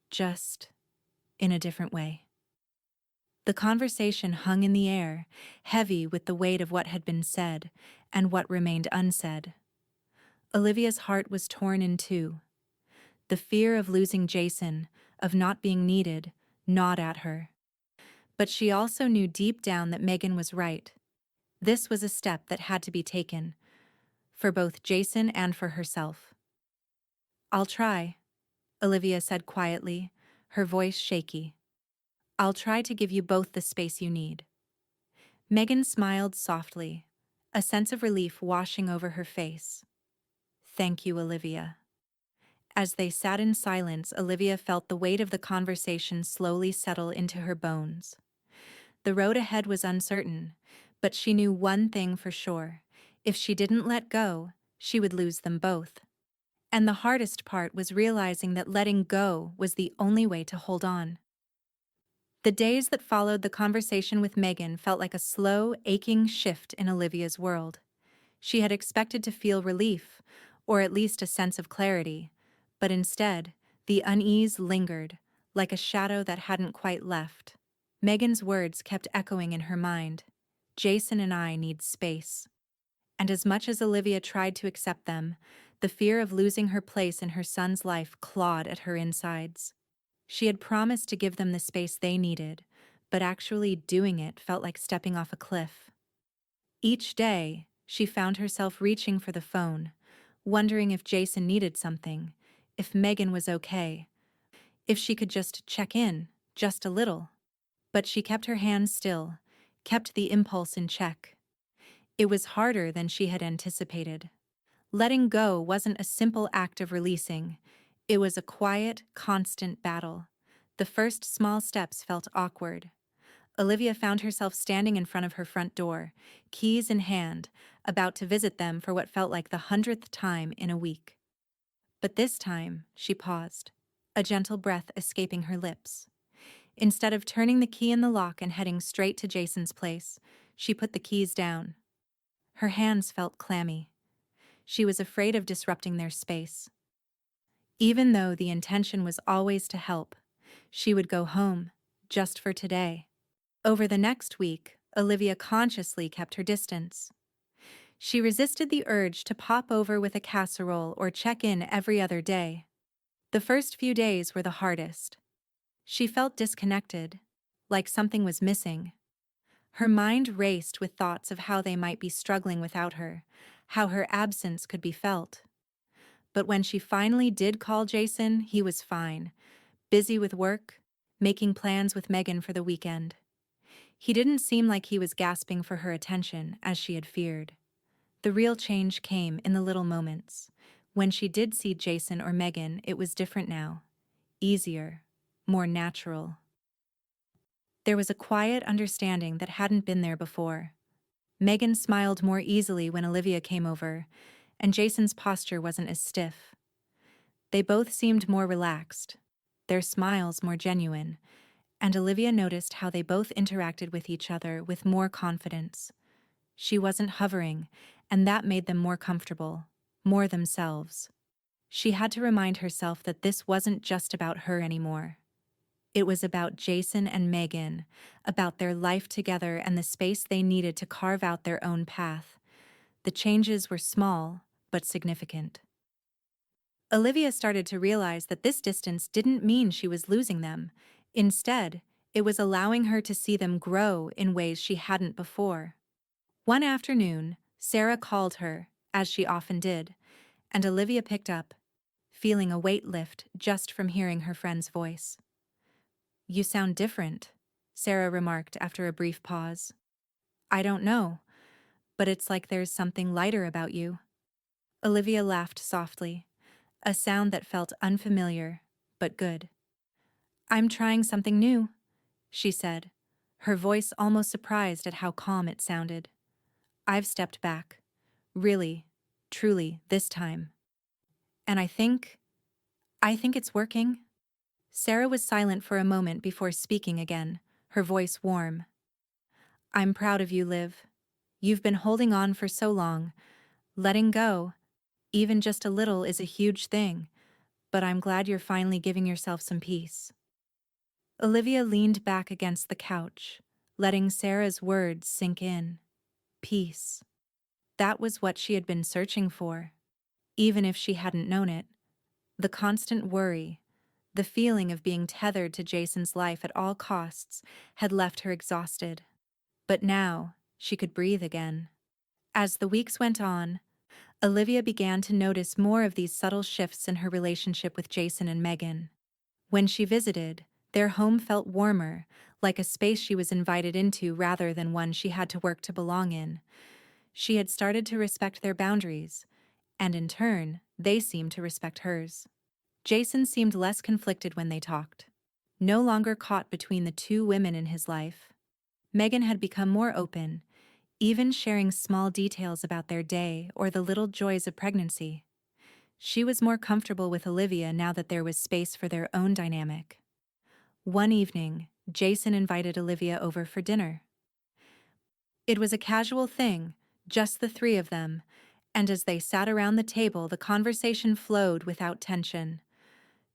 just in a different way." The conversation hung in the air, heavy with the weight of what had been said and what remained unsaid. Olivia's heart was torn in two. The fear of losing Jason, of not being needed, gnawed at her. But she also knew deep down that Megan was right. This was a step that had to be taken, for both Jason and for herself. "I'll try," Olivia said quietly, her voice shaky. "I'll try to give you both the space you need." Megan smiled softly, a sense of relief washing over her face. "Thank you, Olivia." As they sat in silence, Olivia felt the weight of the conversation slowly settle into her bones. The road ahead was uncertain, but she knew one thing for sure. If she didn't let go, she would lose them both. And the hardest part was realizing that letting go was the only way to hold on. The days that followed the conversation with Megan felt like a slow, aching shift in Olivia's world. She had expected to feel relief, or at least a sense of clarity, but instead, the unease lingered, like a shadow that hadn't quite left. Megan's words kept echoing in her mind. Jason and I need space. And as much as Olivia tried to accept them, the fear of losing her place in her son's life clawed at her insides. She had promised to give them the space they needed, but actually doing it felt like stepping off a cliff. Each day, she found herself reaching for the phone, wondering if Jason needed something, if Megan was okay, if she could just check in, just a little. But she kept her hands still, kept the impulse in check. It was harder than she had anticipated. Letting go wasn't a simple act of releasing. It was a quiet, constant battle. The first small steps felt awkward. Olivia found herself standing in front of her front door, keys in hand, about to visit them for what felt like the 100th time in a week. But this time, she paused, a gentle breath escaping her lips. Instead of turning the key in the lock and heading straight to Jason's place, she put the keys down. Her hands felt clammy. She was afraid of disrupting their space. Even though the intention was always to help, she would go home, just for today. Over the next week, Olivia consciously kept her distance. She resisted the urge to pop over with a casserole or check in every other day. The first few days were the hardest. She felt disconnected, like something was missing. Her mind raced with thoughts of how they might be struggling without her, how her absence could be felt. But when she finally did call Jason, he was fine, busy with work, making plans with Megan for the weekend. He didn't seem like he was gasping for her attention, as she had feared. The real change came in the little moments. When she did see Jason or Megan, it was different now. Easier, more natural. There was a quiet understanding that hadn't been there before. Megan smiled more easily when Olivia came over, and Jason's posture wasn't as stiff. They both seemed more relaxed, their smiles more genuine, and Olivia noticed how they both interacted with each other with more confidence. She wasn't hovering, and that made them more comfortable, more themselves. She had to remind herself that this wasn't just about her anymore. It was about Jason and Megan, about their life together and the space they needed to carve out their own path. The changes were small, but significant. Olivia started to realize that this distance didn't mean she was losing them. Instead, it was allowing her to see them grow in ways she hadn't before. One afternoon, Sarah called her, as she often did, and Olivia picked up, feeling a weight lift just from hearing her friend's voice. "You sound different," Sarah remarked after a brief pause. "I don't know, but it's like there's something lighter about you." Olivia laughed softly, a sound that felt unfamiliar, but good. "I'm trying something new," she said, her voice almost surprised at how calm it sounded. "I've stepped back. Really, truly, this time. And I think it's working." Sarah was silent for a moment before speaking again, her voice warm. "I'm proud of you, Liv. You've been holding on for so long. Letting go, even just a little, is a huge thing, but I'm glad you're finally giving yourself some peace." Olivia leaned back against the couch, letting Sarah's words sink in. Peace. That was what she had been searching for, even if she hadn't known it. The constant worry, the feeling of being tethered to Jason's life at all costs, had left her exhausted. But now, she could breathe again. As the weeks went on, Olivia began to notice more of these subtle shifts in her relationship with Jason and Megan. When she visited, their home felt warmer, like a space she was invited into rather than one she had to work to belong in. She had started to respect their boundaries, and in turn, they seemed to respect hers. Jason seemed less conflicted when they talked, no longer caught between the two women in his life. Megan had become more open, even sharing small details about their day or the little joys of pregnancy. She was more comfortable with Olivia now that there was space for their own dynamic. One evening, Jason invited Olivia over for dinner. It was a casual thing, just the three of them, and as they sat around the table, the conversation flowed without tension.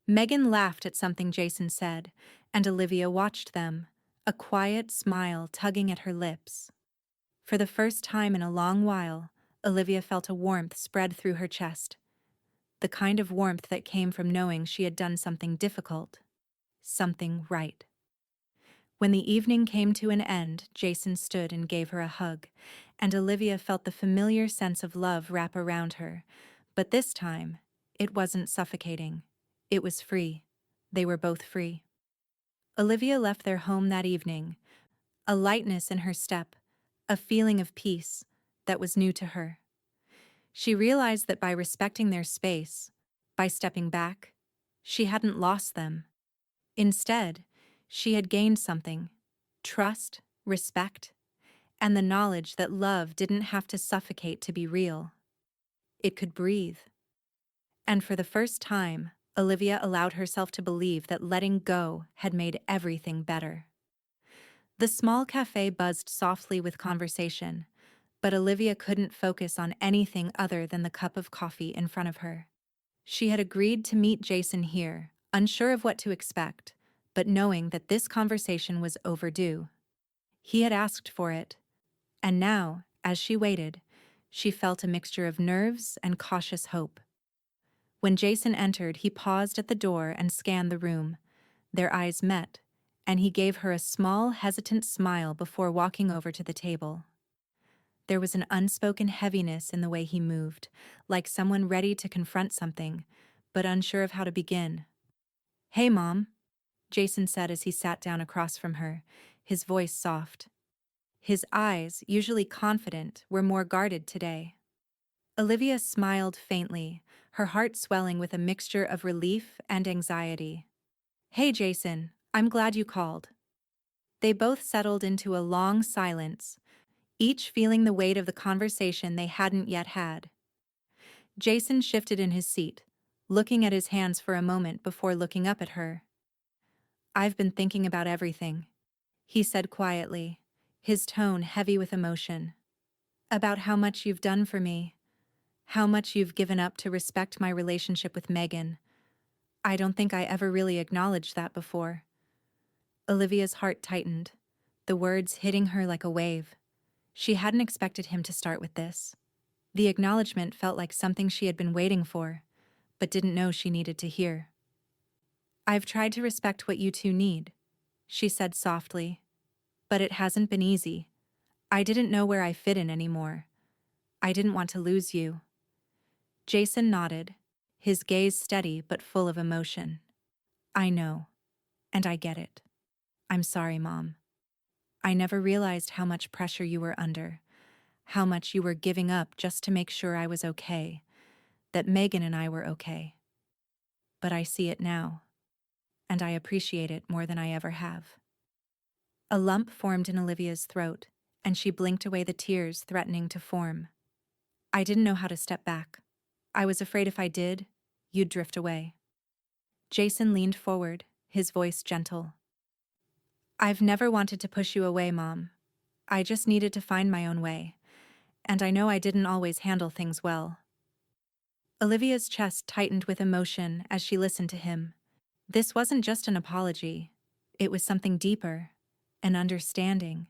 Megan laughed at something Jason said, and Olivia watched them, a quiet smile tugging at her lips. For the first time in a long while, Olivia felt a warmth spread through her chest, the kind of warmth that came from knowing she had done something difficult, something right. When the evening came to an end, Jason stood and gave her a hug, and Olivia felt the familiar sense of love wrap around her. But this time, it wasn't suffocating. It was free. They were both free. Olivia left their home that evening, a lightness in her step, a feeling of peace that was new to her. She realized that by respecting their space, by stepping back, she hadn't lost them. Instead, she had gained something: trust, respect, and the knowledge that love didn't have to suffocate to be real. It could breathe. And for the first time, Olivia allowed herself to believe that letting go had made everything better. The small cafe buzzed softly with conversation, but Olivia couldn't focus on anything other than the cup of coffee in front of her. She had agreed to meet Jason here, unsure of what to expect, but knowing that this conversation was overdue. He had asked for it, and now, as she waited, she felt a mixture of nerves and cautious hope. When Jason entered, he paused at the door and scanned the room. Their eyes met, and he gave her a small, hesitant smile before walking over to the table. There was an unspoken heaviness in the way he moved, like someone ready to confront something, but unsure of how to begin. "Hey, Mom," Jason said as he sat down across from her, his voice soft. His eyes, usually confident, were more guarded today. Olivia smiled faintly, her heart swelling with a mixture of relief and anxiety. "Hey, Jason, I'm glad you called." They both settled into a long silence, each feeling the weight of the conversation they hadn't yet had. Jason shifted in his seat, looking at his hands for a moment before looking up at her. "I've been thinking about everything," he said quietly, his tone heavy with emotion. "About how much you've done for me, how much you've given up to respect my relationship with Megan. I don't think I ever really acknowledged that before." Olivia's heart tightened, the words hitting her like a wave. She hadn't expected him to start with this. The acknowledgement felt like something she had been waiting for, but didn't know she needed to hear. "I've tried to respect what you two need," she said softly, "but it hasn't been easy. I didn't know where I fit in anymore. I didn't want to lose you." Jason nodded, his gaze steady but full of emotion. "I know, and I get it. I'm sorry, Mom. I never realized how much pressure you were under, how much you were giving up just to make sure I was okay, that Megan and I were okay. But I see it now, and I appreciate it more than I ever have." A lump formed in Olivia's throat, and she blinked away the tears threatening to form. "I didn't know how to step back. I was afraid if I did, you'd drift away." Jason leaned forward, his voice gentle. "I've never wanted to push you away, Mom. I just needed to find my own way, and I know I didn't always handle things well." Olivia's chest tightened with emotion as she listened to him. This wasn't just an apology. It was something deeper, an understanding,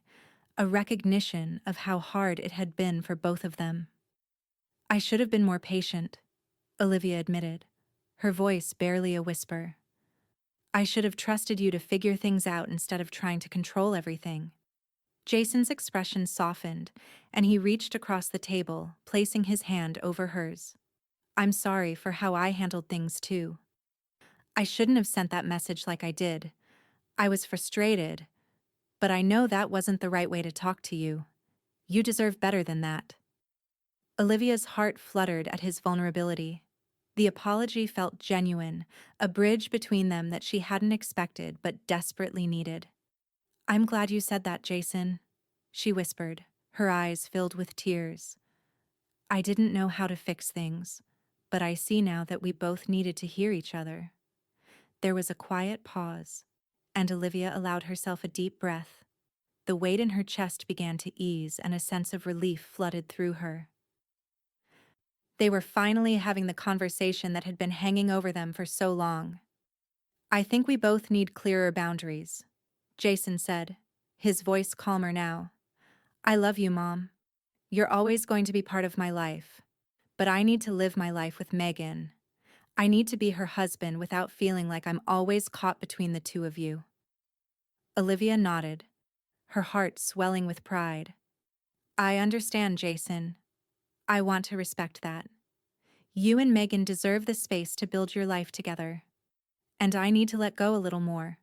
a recognition of how hard it had been for both of them. "I should have been more patient," Olivia admitted, her voice barely a whisper. "I should have trusted you to figure things out instead of trying to control everything." Jason's expression softened, and he reached across the table, placing his hand over hers. "I'm sorry for how I handled things too. I shouldn't have sent that message like I did. I was frustrated, but I know that wasn't the right way to talk to you. You deserve better than that." Olivia's heart fluttered at his vulnerability. The apology felt genuine, a bridge between them that she hadn't expected but desperately needed. "I'm glad you said that, Jason," she whispered, her eyes filled with tears. "I didn't know how to fix things, but I see now that we both needed to hear each other." There was a quiet pause, and Olivia allowed herself a deep breath. The weight in her chest began to ease and a sense of relief flooded through her. They were finally having the conversation that had been hanging over them for so long. "I think we both need clearer boundaries," Jason said, his voice calmer now. "I love you, Mom. You're always going to be part of my life. But I need to live my life with Megan. I need to be her husband without feeling like I'm always caught between the two of you." Olivia nodded, her heart swelling with pride. "I understand, Jason. I want to respect that. You and Megan deserve the space to build your life together. And I need to let go a little more."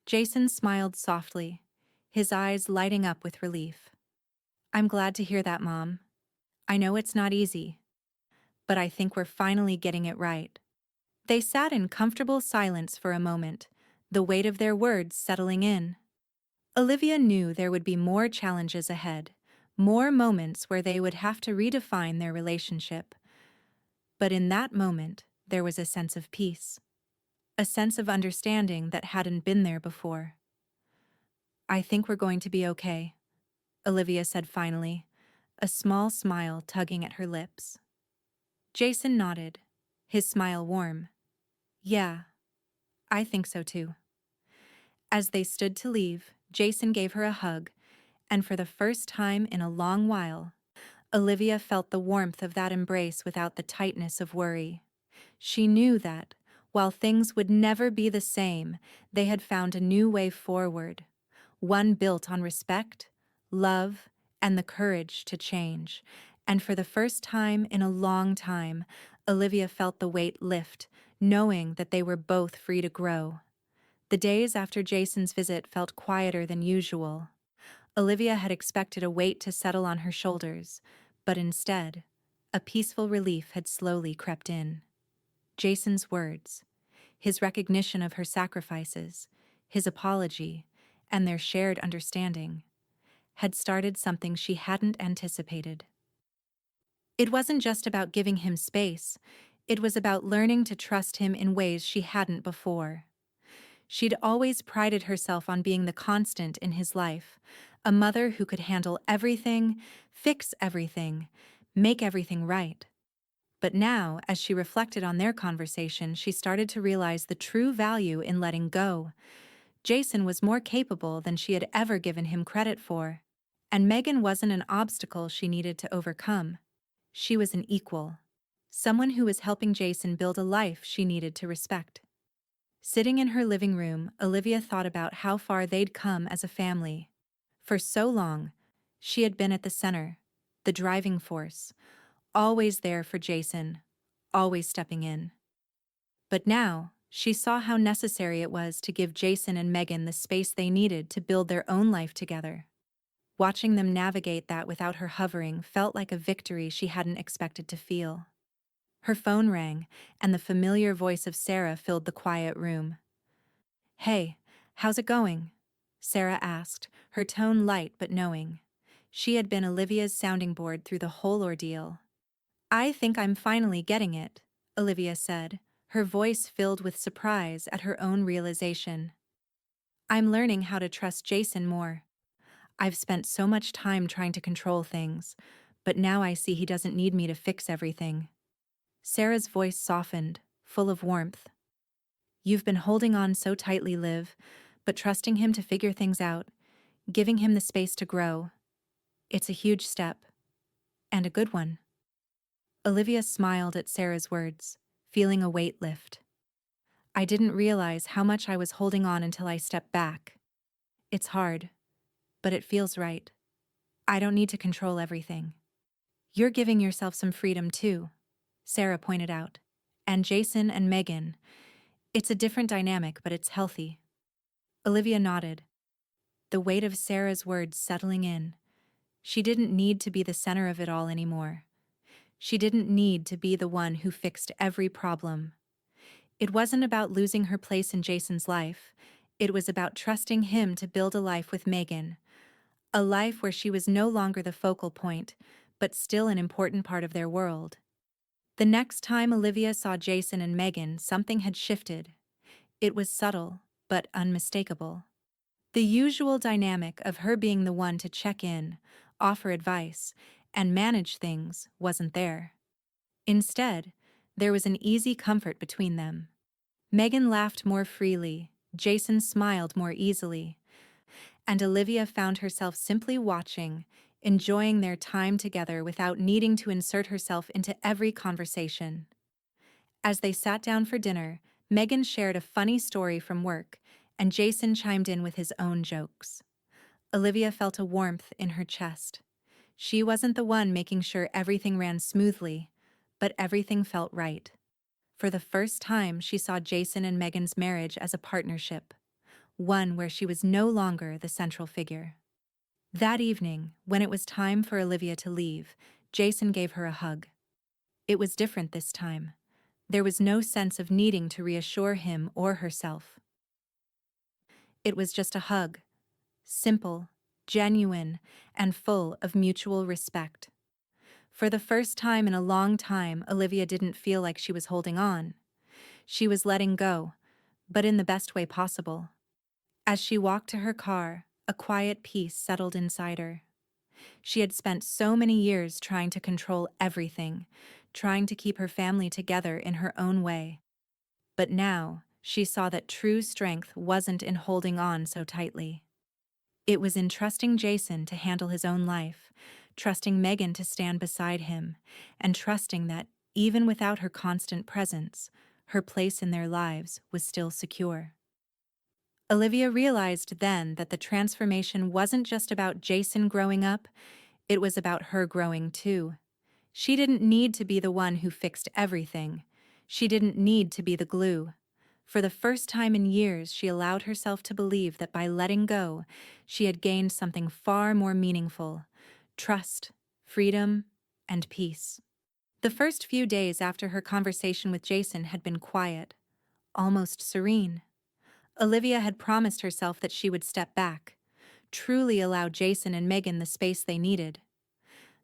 Jason smiled softly, his eyes lighting up with relief. "I'm glad to hear that, Mom. I know it's not easy, but I think we're finally getting it right." They sat in comfortable silence for a moment, the weight of their words settling in. Olivia knew there would be more challenges ahead, more moments where they would have to redefine their relationship. But in that moment, there was a sense of peace, a sense of understanding that hadn't been there before. "I think we're going to be okay," Olivia said finally, a small smile tugging at her lips. Jason nodded, his smile warm. "Yeah, I think so too." As they stood to leave, Jason gave her a hug, and for the first time in a long while, Olivia felt the warmth of that embrace without the tightness of worry. She knew that, while things would never be the same, they had found a new way forward, one built on respect, love, and the courage to change. And for the first time in a long time, Olivia felt the weight lift, knowing that they were both free to grow. The days after Jason's visit felt quieter than usual. Olivia had expected a weight to settle on her shoulders, but instead, a peaceful relief had slowly crept in. Jason's words, his recognition of her sacrifices, his apology, and their shared understanding, had started something she hadn't anticipated. It wasn't just about giving him space, it was about learning to trust him in ways she hadn't before. She'd always prided herself on being the constant in his life, a mother who could handle everything, fix everything, make everything right. But now, as she reflected on their conversation, she started to realize the true value in letting go. Jason was more capable than she had ever given him credit for. And Megan wasn't an obstacle she needed to overcome. She was an equal. Someone who was helping Jason build a life she needed to respect. Sitting in her living room, Olivia thought about how far they'd come as a family. For so long, she had been at the center, the driving force, always there for Jason, always stepping in. But now, she saw how necessary it was to give Jason and Megan the space they needed to build their own life together. Watching them navigate that without her hovering felt like a victory she hadn't expected to feel. Her phone rang, and the familiar voice of Sarah filled the quiet room. "Hey, how's it going?" Sarah asked, her tone light but knowing. She had been Olivia's sounding board through the whole ordeal. "I think I'm finally getting it," Olivia said, her voice filled with surprise at her own realization. "I'm learning how to trust Jason more. I've spent so much time trying to control things, but now I see he doesn't need me to fix everything." Sarah's voice softened, full of warmth. "You've been holding on so tightly, Liv, but trusting him to figure things out, giving him the space to grow. It's a huge step. And a good one." Olivia smiled at Sarah's words, feeling a weight lift. "I didn't realize how much I was holding on until I stepped back. It's hard, but it feels right. I don't need to control everything." "You're giving yourself some freedom too," Sarah pointed out. "And Jason and Megan. It's a different dynamic, but it's healthy." Olivia nodded, the weight of Sarah's words settling in. She didn't need to be the center of it all anymore. She didn't need to be the one who fixed every problem. It wasn't about losing her place in Jason's life. It was about trusting him to build a life with Megan. A life where she was no longer the focal point, but still an important part of their world. The next time Olivia saw Jason and Megan, something had shifted. It was subtle, but unmistakable. The usual dynamic of her being the one to check in, offer advice, and manage things wasn't there. Instead, there was an easy comfort between them. Megan laughed more freely, Jason smiled more easily, and Olivia found herself simply watching, enjoying their time together without needing to insert herself into every conversation. As they sat down for dinner, Megan shared a funny story from work, and Jason chimed in with his own jokes. Olivia felt a warmth in her chest. She wasn't the one making sure everything ran smoothly, but everything felt right. For the first time, she saw Jason and Megan's marriage as a partnership, one where she was no longer the central figure. That evening, when it was time for Olivia to leave, Jason gave her a hug. It was different this time. There was no sense of needing to reassure him or herself. It was just a hug, simple, genuine, and full of mutual respect. For the first time in a long time, Olivia didn't feel like she was holding on. She was letting go, but in the best way possible. As she walked to her car, a quiet peace settled inside her. She had spent so many years trying to control everything, trying to keep her family together in her own way. But now, she saw that true strength wasn't in holding on so tightly. It was in trusting Jason to handle his own life, trusting Megan to stand beside him, and trusting that, even without her constant presence, her place in their lives was still secure. Olivia realized then that the transformation wasn't just about Jason growing up, it was about her growing too. She didn't need to be the one who fixed everything. She didn't need to be the glue. For the first time in years, she allowed herself to believe that by letting go, she had gained something far more meaningful: trust, freedom, and peace. The first few days after her conversation with Jason had been quiet, almost serene. Olivia had promised herself that she would step back, truly allow Jason and Megan the space they needed.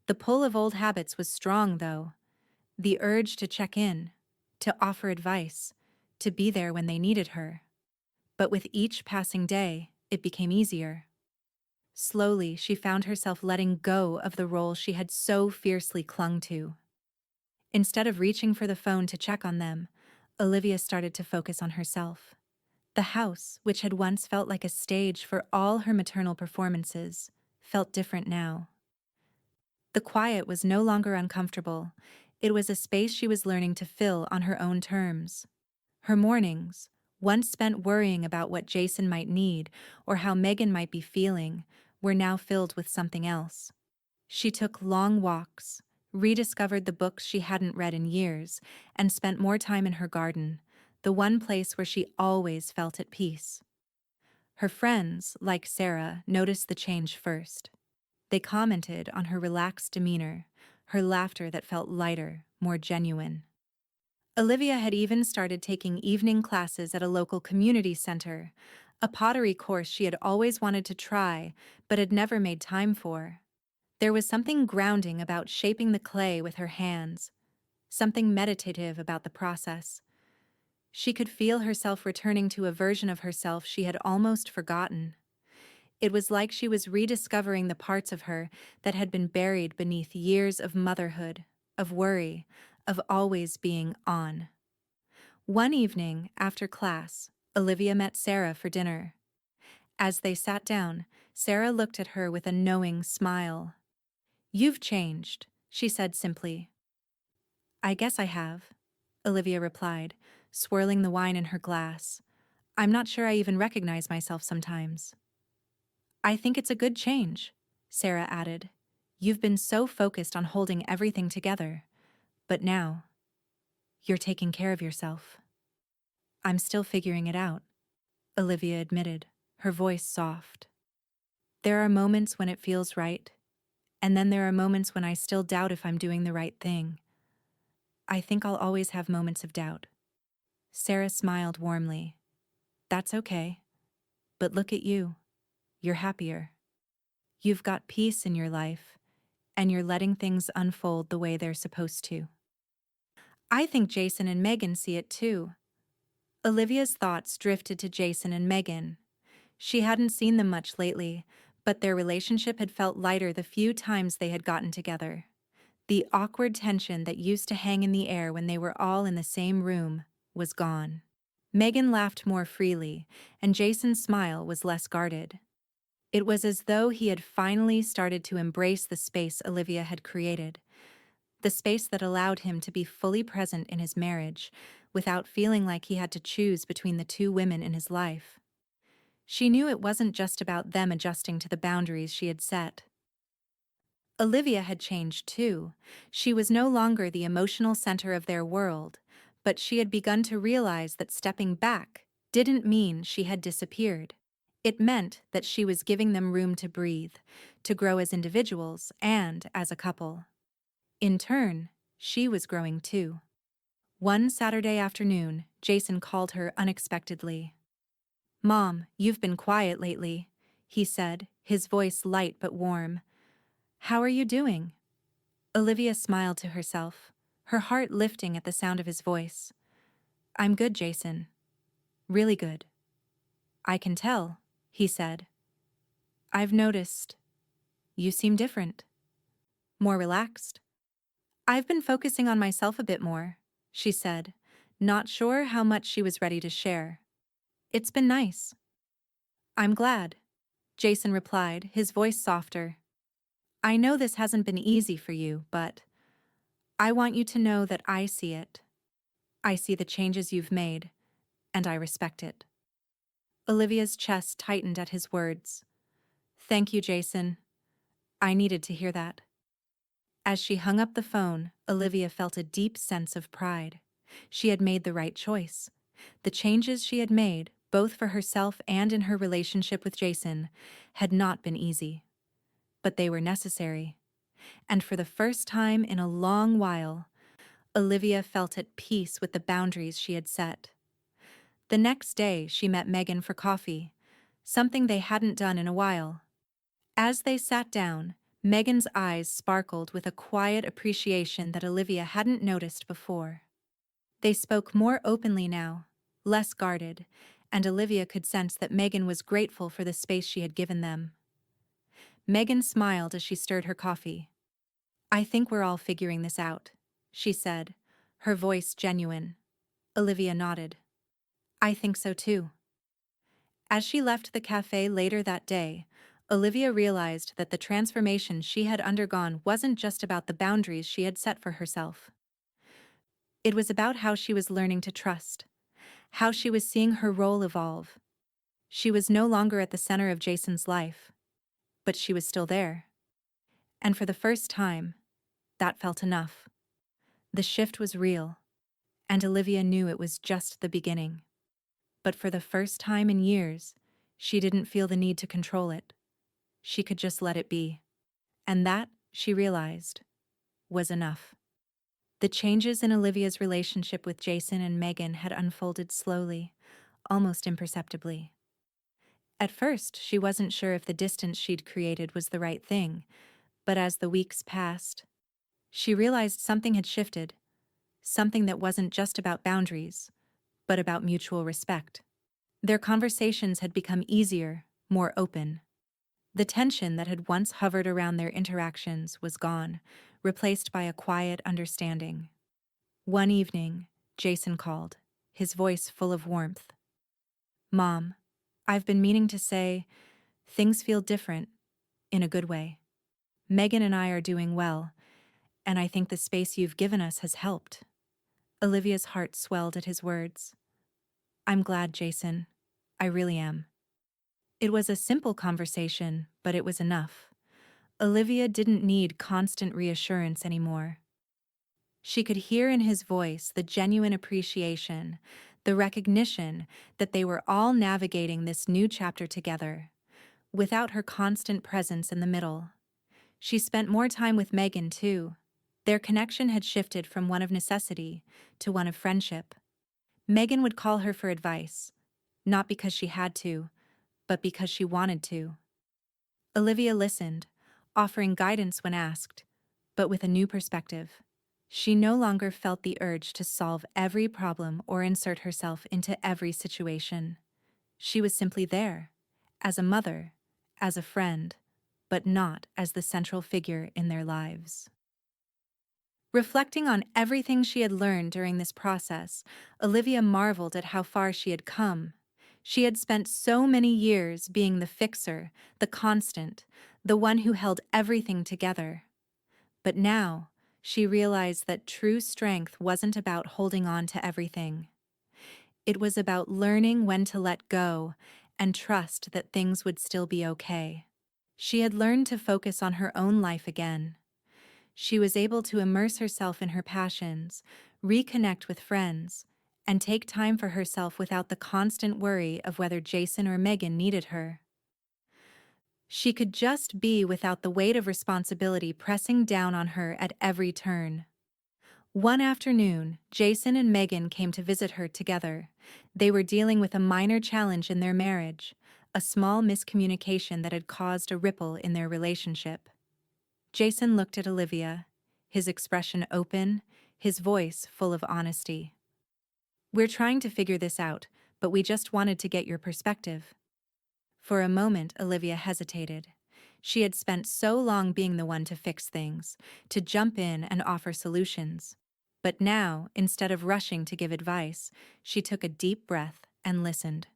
The pull of old habits was strong, though. The urge to check in, to offer advice, to be there when they needed her. But with each passing day, it became easier. Slowly, she found herself letting go of the role she had so fiercely clung to. Instead of reaching for the phone to check on them, Olivia started to focus on herself. The house, which had once felt like a stage for all her maternal performances, felt different now. The quiet was no longer uncomfortable. It was a space she was learning to fill on her own terms. Her mornings, once spent worrying about what Jason might need or how Megan might be feeling, were now filled with something else. She took long walks, rediscovered the books she hadn't read in years, and spent more time in her garden, the one place where she always felt at peace. Her friends, like Sarah, noticed the change first. They commented on her relaxed demeanor, her laughter that felt lighter, more genuine. Olivia had even started taking evening classes at a local community center, a pottery course she had always wanted to try but had never made time for. There was something grounding about shaping the clay with her hands, something meditative about the process. She could feel herself returning to a version of herself she had almost forgotten. It was like she was rediscovering the parts of her that had been buried beneath years of motherhood, of worry, of always being on. One evening, after class, Olivia met Sarah for dinner. As they sat down, Sarah looked at her with a knowing smile. "You've changed," she said simply. "I guess I have," Olivia replied, swirling the wine in her glass. "I'm not sure I even recognize myself sometimes." "I think it's a good change," Sarah added. "You've been so focused on holding everything together. But now, you're taking care of yourself." "I'm still figuring it out," Olivia admitted, her voice soft. "There are moments when it feels right, and then there are moments when I still doubt if I'm doing the right thing. I think I'll always have moments of doubt." Sarah smiled warmly. "That's okay. But look at you. You're happier. You've got peace in your life, and you're letting things unfold the way they're supposed to." "I think Jason and Megan see it too." Olivia's thoughts drifted to Jason and Megan. She hadn't seen them much lately, but their relationship had felt lighter the few times they had gotten together. The awkward tension that used to hang in the air when they were all in the same room was gone. Megan laughed more freely, and Jason's smile was less guarded. It was as though he had finally started to embrace the space Olivia had created, the space that allowed him to be fully present in his marriage without feeling like he had to choose between the two women in his life. She knew it wasn't just about them adjusting to the boundaries she had set. Olivia had changed too. She was no longer the emotional center of their world, but she had begun to realize that stepping back didn't mean she had disappeared. It meant that she was giving them room to breathe, to grow as individuals and as a couple. In turn, she was growing too. One Saturday afternoon, Jason called her unexpectedly. "Mom, you've been quiet lately," he said, his voice light but warm. "How are you doing?" Olivia smiled to herself, her heart lifting at the sound of his voice. "I'm good, Jason. Really good." "I can tell," he said. "I've noticed. You seem different. More relaxed." "I've been focusing on myself a bit more," she said, not sure how much she was ready to share. "It's been nice." "I'm glad," Jason replied, his voice softer. "I know this hasn't been easy for you, but I want you to know that I see it. I see the changes you've made, and I respect it." Olivia's chest tightened at his words. "Thank you, Jason. I needed to hear that." As she hung up the phone, Olivia felt a deep sense of pride. She had made the right choice. The changes she had made, both for herself and in her relationship with Jason, had not been easy. But they were necessary. And for the first time in a long while, Olivia felt at peace with the boundaries she had set. The next day, she met Megan for coffee, something they hadn't done in a while. As they sat down, Megan's eyes sparkled with a quiet appreciation that Olivia hadn't noticed before. They spoke more openly now, less guarded, and Olivia could sense that Megan was grateful for the space she had given them. Megan smiled as she stirred her coffee. "I think we're all figuring this out," she said, her voice genuine. Olivia nodded. "I think so too." As she left the cafe later that day, Olivia realized that the transformation she had undergone wasn't just about the boundaries she had set for herself. It was about how she was learning to trust, how she was seeing her role evolve. She was no longer at the center of Jason's life, but she was still there. And for the first time, that felt enough. The shift was real, and Olivia knew it was just the beginning. But for the first time in years, she didn't feel the need to control it. She could just let it be. And that, she realized, was enough. The changes in Olivia's relationship with Jason and Megan had unfolded slowly, almost imperceptibly. At first, she wasn't sure if the distance she'd created was the right thing, but as the weeks passed, she realized something had shifted, something that wasn't just about boundaries, but about mutual respect. Their conversations had become easier, more open. The tension that had once hovered around their interactions was gone, replaced by a quiet understanding. One evening, Jason called, his voice full of warmth. "Mom, I've been meaning to say, things feel different, in a good way. Megan and I are doing well, and I think the space you've given us has helped." Olivia's heart swelled at his words. "I'm glad, Jason. I really am." It was a simple conversation, but it was enough. Olivia didn't need constant reassurance anymore. She could hear in his voice the genuine appreciation, the recognition that they were all navigating this new chapter together, without her constant presence in the middle. She spent more time with Megan, too. Their connection had shifted from one of necessity to one of friendship. Megan would call her for advice, not because she had to, but because she wanted to. Olivia listened, offering guidance when asked, but with a new perspective. She no longer felt the urge to solve every problem or insert herself into every situation. She was simply there, as a mother, as a friend, but not as the central figure in their lives. Reflecting on everything she had learned during this process, Olivia marveled at how far she had come. She had spent so many years being the fixer, the constant, the one who held everything together. But now, she realized that true strength wasn't about holding on to everything. It was about learning when to let go and trust that things would still be okay. She had learned to focus on her own life again. She was able to immerse herself in her passions, reconnect with friends, and take time for herself without the constant worry of whether Jason or Megan needed her. She could just be without the weight of responsibility pressing down on her at every turn. One afternoon, Jason and Megan came to visit her together. They were dealing with a minor challenge in their marriage, a small miscommunication that had caused a ripple in their relationship. Jason looked at Olivia, his expression open, his voice full of honesty. "We're trying to figure this out, but we just wanted to get your perspective." For a moment, Olivia hesitated. She had spent so long being the one to fix things, to jump in and offer solutions. But now, instead of rushing to give advice, she took a deep breath and listened.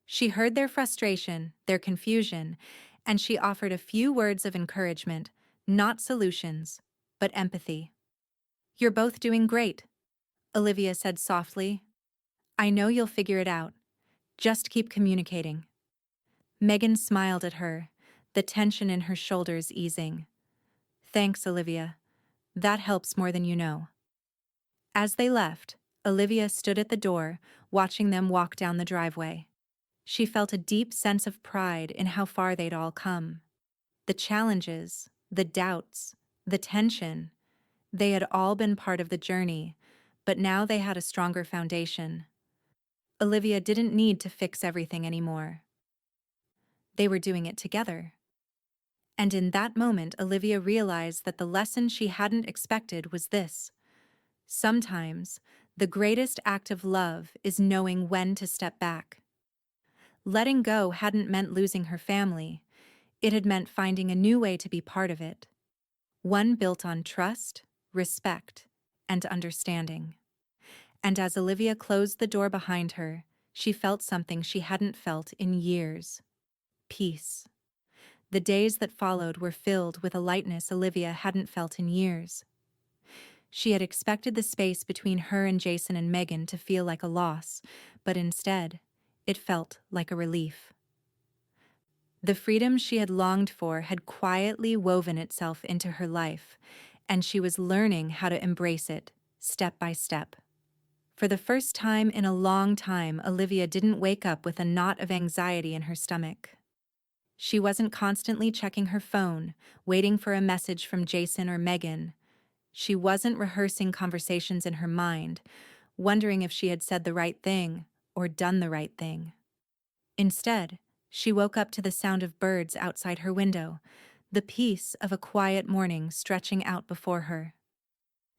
She heard their frustration, their confusion, and she offered a few words of encouragement, not solutions, but empathy. "You're both doing great," Olivia said softly. "I know you'll figure it out. Just keep communicating." Megan smiled at her, the tension in her shoulders easing. "Thanks, Olivia. That helps more than you know." As they left, Olivia stood at the door, watching them walk down the driveway. She felt a deep sense of pride in how far they'd all come. The challenges, the doubts, the tension, they had all been part of the journey, but now they had a stronger foundation. Olivia didn't need to fix everything anymore. They were doing it together. And in that moment, Olivia realized that the lesson she hadn't expected was this: sometimes, the greatest act of love is knowing when to step back. Letting go hadn't meant losing her family. It had meant finding a new way to be part of it. One built on trust, respect, and understanding. And as Olivia closed the door behind her, she felt something she hadn't felt in years: peace. The days that followed were filled with a lightness Olivia hadn't felt in years. She had expected the space between her and Jason and Megan to feel like a loss, but instead, it felt like a relief. The freedom she had longed for had quietly woven itself into her life, and she was learning how to embrace it, step by step. For the first time in a long time, Olivia didn't wake up with a knot of anxiety in her stomach. She wasn't constantly checking her phone, waiting for a message from Jason or Megan. She wasn't rehearsing conversations in her mind, wondering if she had said the right thing or done the right thing. Instead, she woke up to the sound of birds outside her window, the peace of a quiet morning stretching out before her.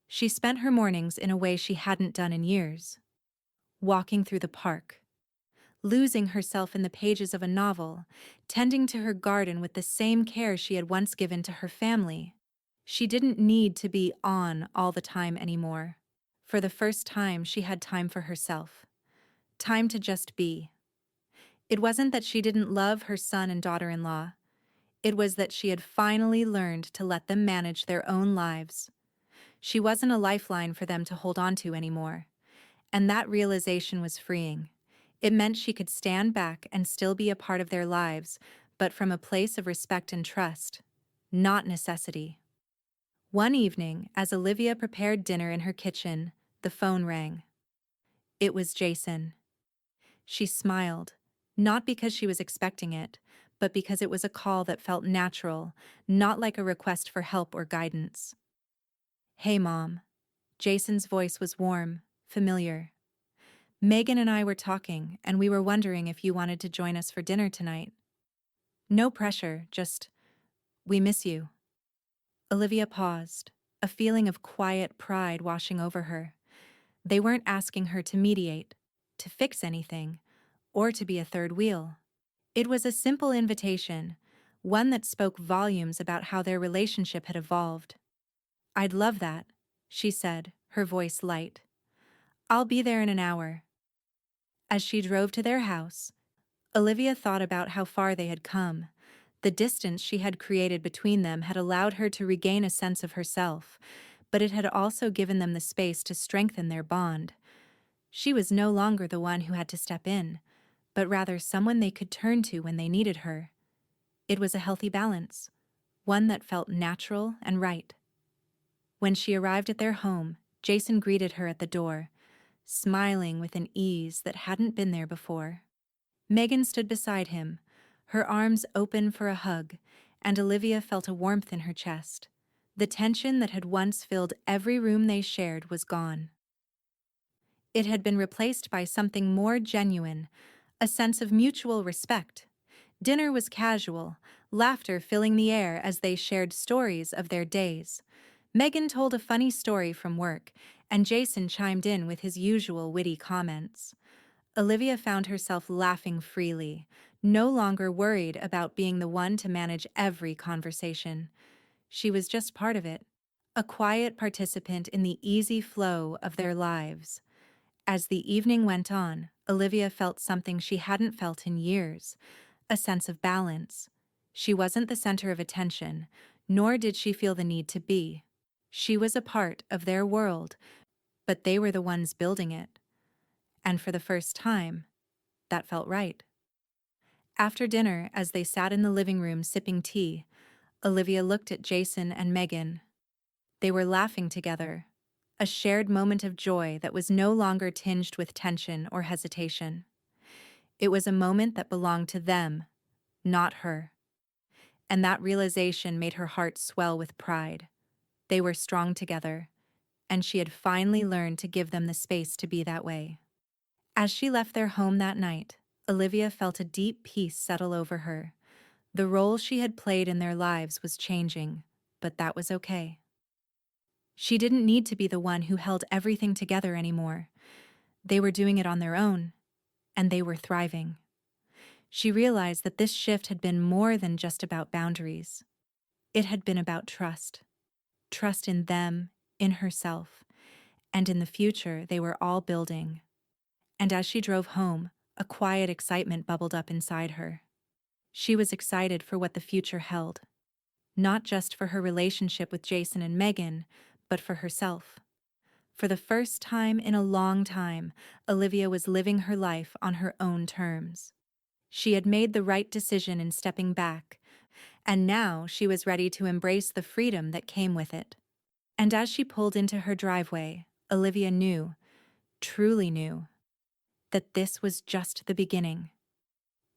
She spent her mornings in a way she hadn't done in years: walking through the park, losing herself in the pages of a novel, tending to her garden with the same care she had once given to her family. She didn't need to be on all the time anymore. For the first time, she had time for herself. Time to just be. It wasn't that she didn't love her son and daughter-in-law. It was that she had finally learned to let them manage their own lives. She wasn't a lifeline for them to hold on to anymore. And that realization was freeing. It meant she could stand back and still be a part of their lives, but from a place of respect and trust, not necessity. One evening, as Olivia prepared dinner in her kitchen, the phone rang. It was Jason. She smiled, not because she was expecting it, but because it was a call that felt natural, not like a request for help or guidance. "Hey, Mom." Jason's voice was warm, familiar. "Megan and I were talking, and we were wondering if you wanted to join us for dinner tonight." "No pressure, just, we miss you." Olivia paused, a feeling of quiet pride washing over her. They weren't asking her to mediate, to fix anything, or to be a third wheel. It was a simple invitation, one that spoke volumes about how their relationship had evolved. "I'd love that," she said, her voice light. "I'll be there in an hour." As she drove to their house, Olivia thought about how far they had come. The distance she had created between them had allowed her to regain a sense of herself, but it had also given them the space to strengthen their bond. She was no longer the one who had to step in, but rather someone they could turn to when they needed her. It was a healthy balance, one that felt natural and right. When she arrived at their home, Jason greeted her at the door, smiling with an ease that hadn't been there before. Megan stood beside him, her arms open for a hug, and Olivia felt a warmth in her chest. The tension that had once filled every room they shared was gone. It had been replaced by something more genuine, a sense of mutual respect. Dinner was casual, laughter filling the air as they shared stories of their days. Megan told a funny story from work, and Jason chimed in with his usual witty comments. Olivia found herself laughing freely, no longer worried about being the one to manage every conversation. She was just part of it, a quiet participant in the easy flow of their lives. As the evening went on, Olivia felt something she hadn't felt in years, a sense of balance. She wasn't the center of attention, nor did she feel the need to be. She was a part of their world, but they were the ones building it. And for the first time, that felt right. After dinner, as they sat in the living room sipping tea, Olivia looked at Jason and Megan. They were laughing together, a shared moment of joy that was no longer tinged with tension or hesitation. It was a moment that belonged to them, not her. And that realization made her heart swell with pride. They were strong together, and she had finally learned to give them the space to be that way. As she left their home that night, Olivia felt a deep peace settle over her. The role she had played in their lives was changing, but that was okay. She didn't need to be the one who held everything together anymore. They were doing it on their own, and they were thriving. She realized that this shift had been more than just about boundaries. It had been about trust. Trust in them, in herself, and in the future they were all building. And as she drove home, a quiet excitement bubbled up inside her. She was excited for what the future held, not just for her relationship with Jason and Megan, but for herself. For the first time in a long time, Olivia was living her life on her own terms. She had made the right decision in stepping back, and now she was ready to embrace the freedom that came with it. And as she pulled into her driveway, Olivia knew, truly knew, that this was just the beginning.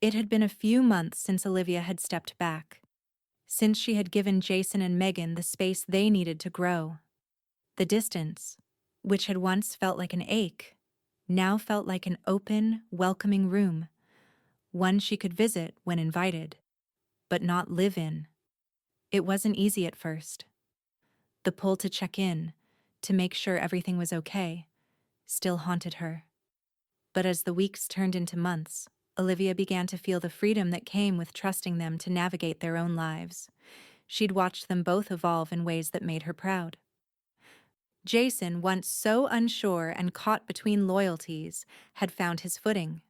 It had been a few months since Olivia had stepped back, since she had given Jason and Megan the space they needed to grow. The distance, which had once felt like an ache, now felt like an open, welcoming room, one she could visit when invited, but not live in. It wasn't easy at first. The pull to check in, to make sure everything was okay, still haunted her. But as the weeks turned into months, Olivia began to feel the freedom that came with trusting them to navigate their own lives. She'd watched them both evolve in ways that made her proud. Jason, once so unsure and caught between loyalties, had found his footing.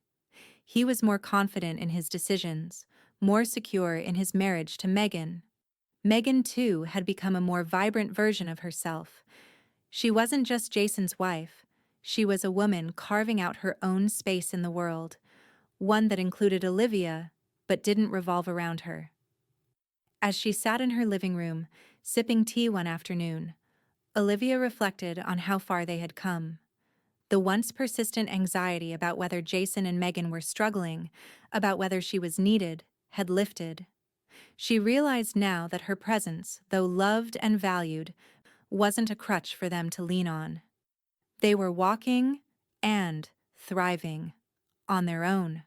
He was more confident in his decisions, more secure in his marriage to Megan. Megan, too, had become a more vibrant version of herself. She wasn't just Jason's wife. She was a woman carving out her own space in the world, one that included Olivia, but didn't revolve around her. As she sat in her living room, sipping tea one afternoon, Olivia reflected on how far they had come. The once persistent anxiety about whether Jason and Megan were struggling, about whether she was needed, had lifted. She realized now that her presence, though loved and valued, wasn't a crutch for them to lean on. They were walking and thriving on their own.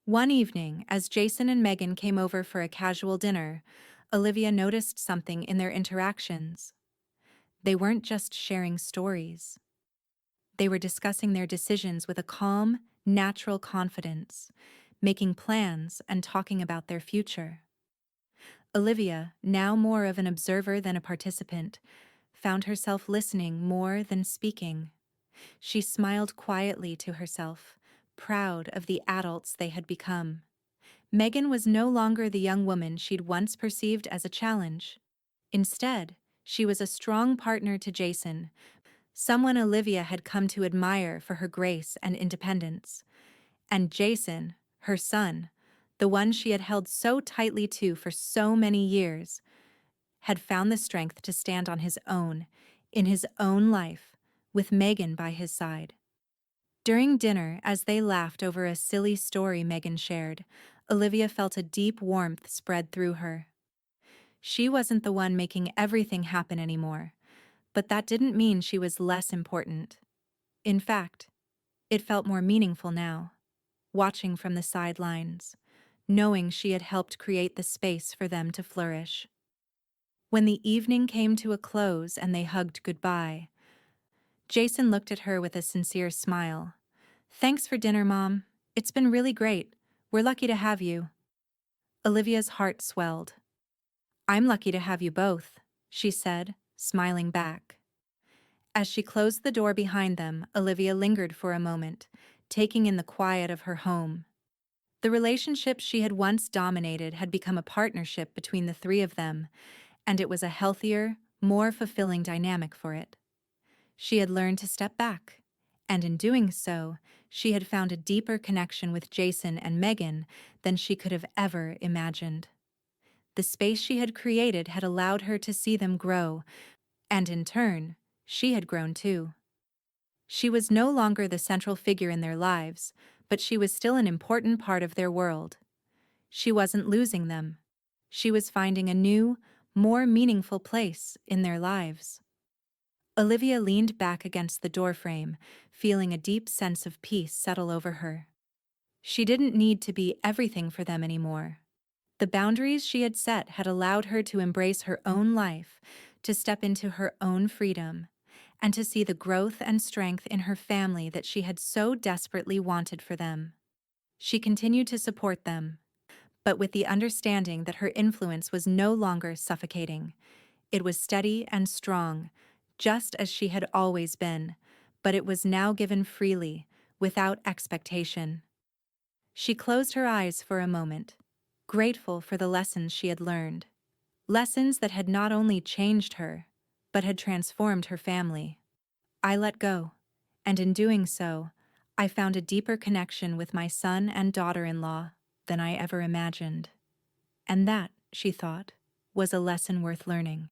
One evening, as Jason and Megan came over for a casual dinner, Olivia noticed something in their interactions. They weren't just sharing stories. They were discussing their decisions with a calm, natural confidence. making plans and talking about their future. Olivia, now more of an observer than a participant, found herself listening more than speaking. She smiled quietly to herself, proud of the adults they had become. Megan was no longer the young woman she'd once perceived as a challenge. Instead, she was a strong partner to Jason, someone Olivia had come to admire for her grace and independence. And Jason, her son, the one she had held so tightly to for so many years, had found the strength to stand on his own, in his own life, with Megan by his side. During dinner, as they laughed over a silly story Megan shared, Olivia felt a deep warmth spread through her. She wasn't the one making everything happen anymore, but that didn't mean she was less important. In fact, it felt more meaningful now, watching from the sidelines, knowing she had helped create the space for them to flourish. When the evening came to a close and they hugged goodbye, Jason looked at her with a sincere smile. "Thanks for dinner, Mom. It's been really great. We're lucky to have you." Olivia's heart swelled. "I'm lucky to have you both," she said, smiling back. As she closed the door behind them, Olivia lingered for a moment, taking in the quiet of her home. The relationship she had once dominated had become a partnership between the three of them, and it was a healthier, more fulfilling dynamic for it. She had learned to step back, and in doing so, she had found a deeper connection with Jason and Megan than she could have ever imagined. The space she had created had allowed her to see them grow, and in turn, she had grown too. She was no longer the central figure in their lives, but she was still an important part of their world. She wasn't losing them. She was finding a new, more meaningful place in their lives. Olivia leaned back against the doorframe, feeling a deep sense of peace settle over her. She didn't need to be everything for them anymore. The boundaries she had set had allowed her to embrace her own life, to step into her own freedom, and to see the growth and strength in her family that she had so desperately wanted for them. She continued to support them, but with the understanding that her influence was no longer suffocating. It was steady and strong, just as she had always been, but it was now given freely, without expectation. She closed her eyes for a moment, grateful for the lessons she had learned. Lessons that had not only changed her, but had transformed her family. I let go, and in doing so, I found a deeper connection with my son and daughter-in-law than I ever imagined. And that, she thought, was a lesson worth learning.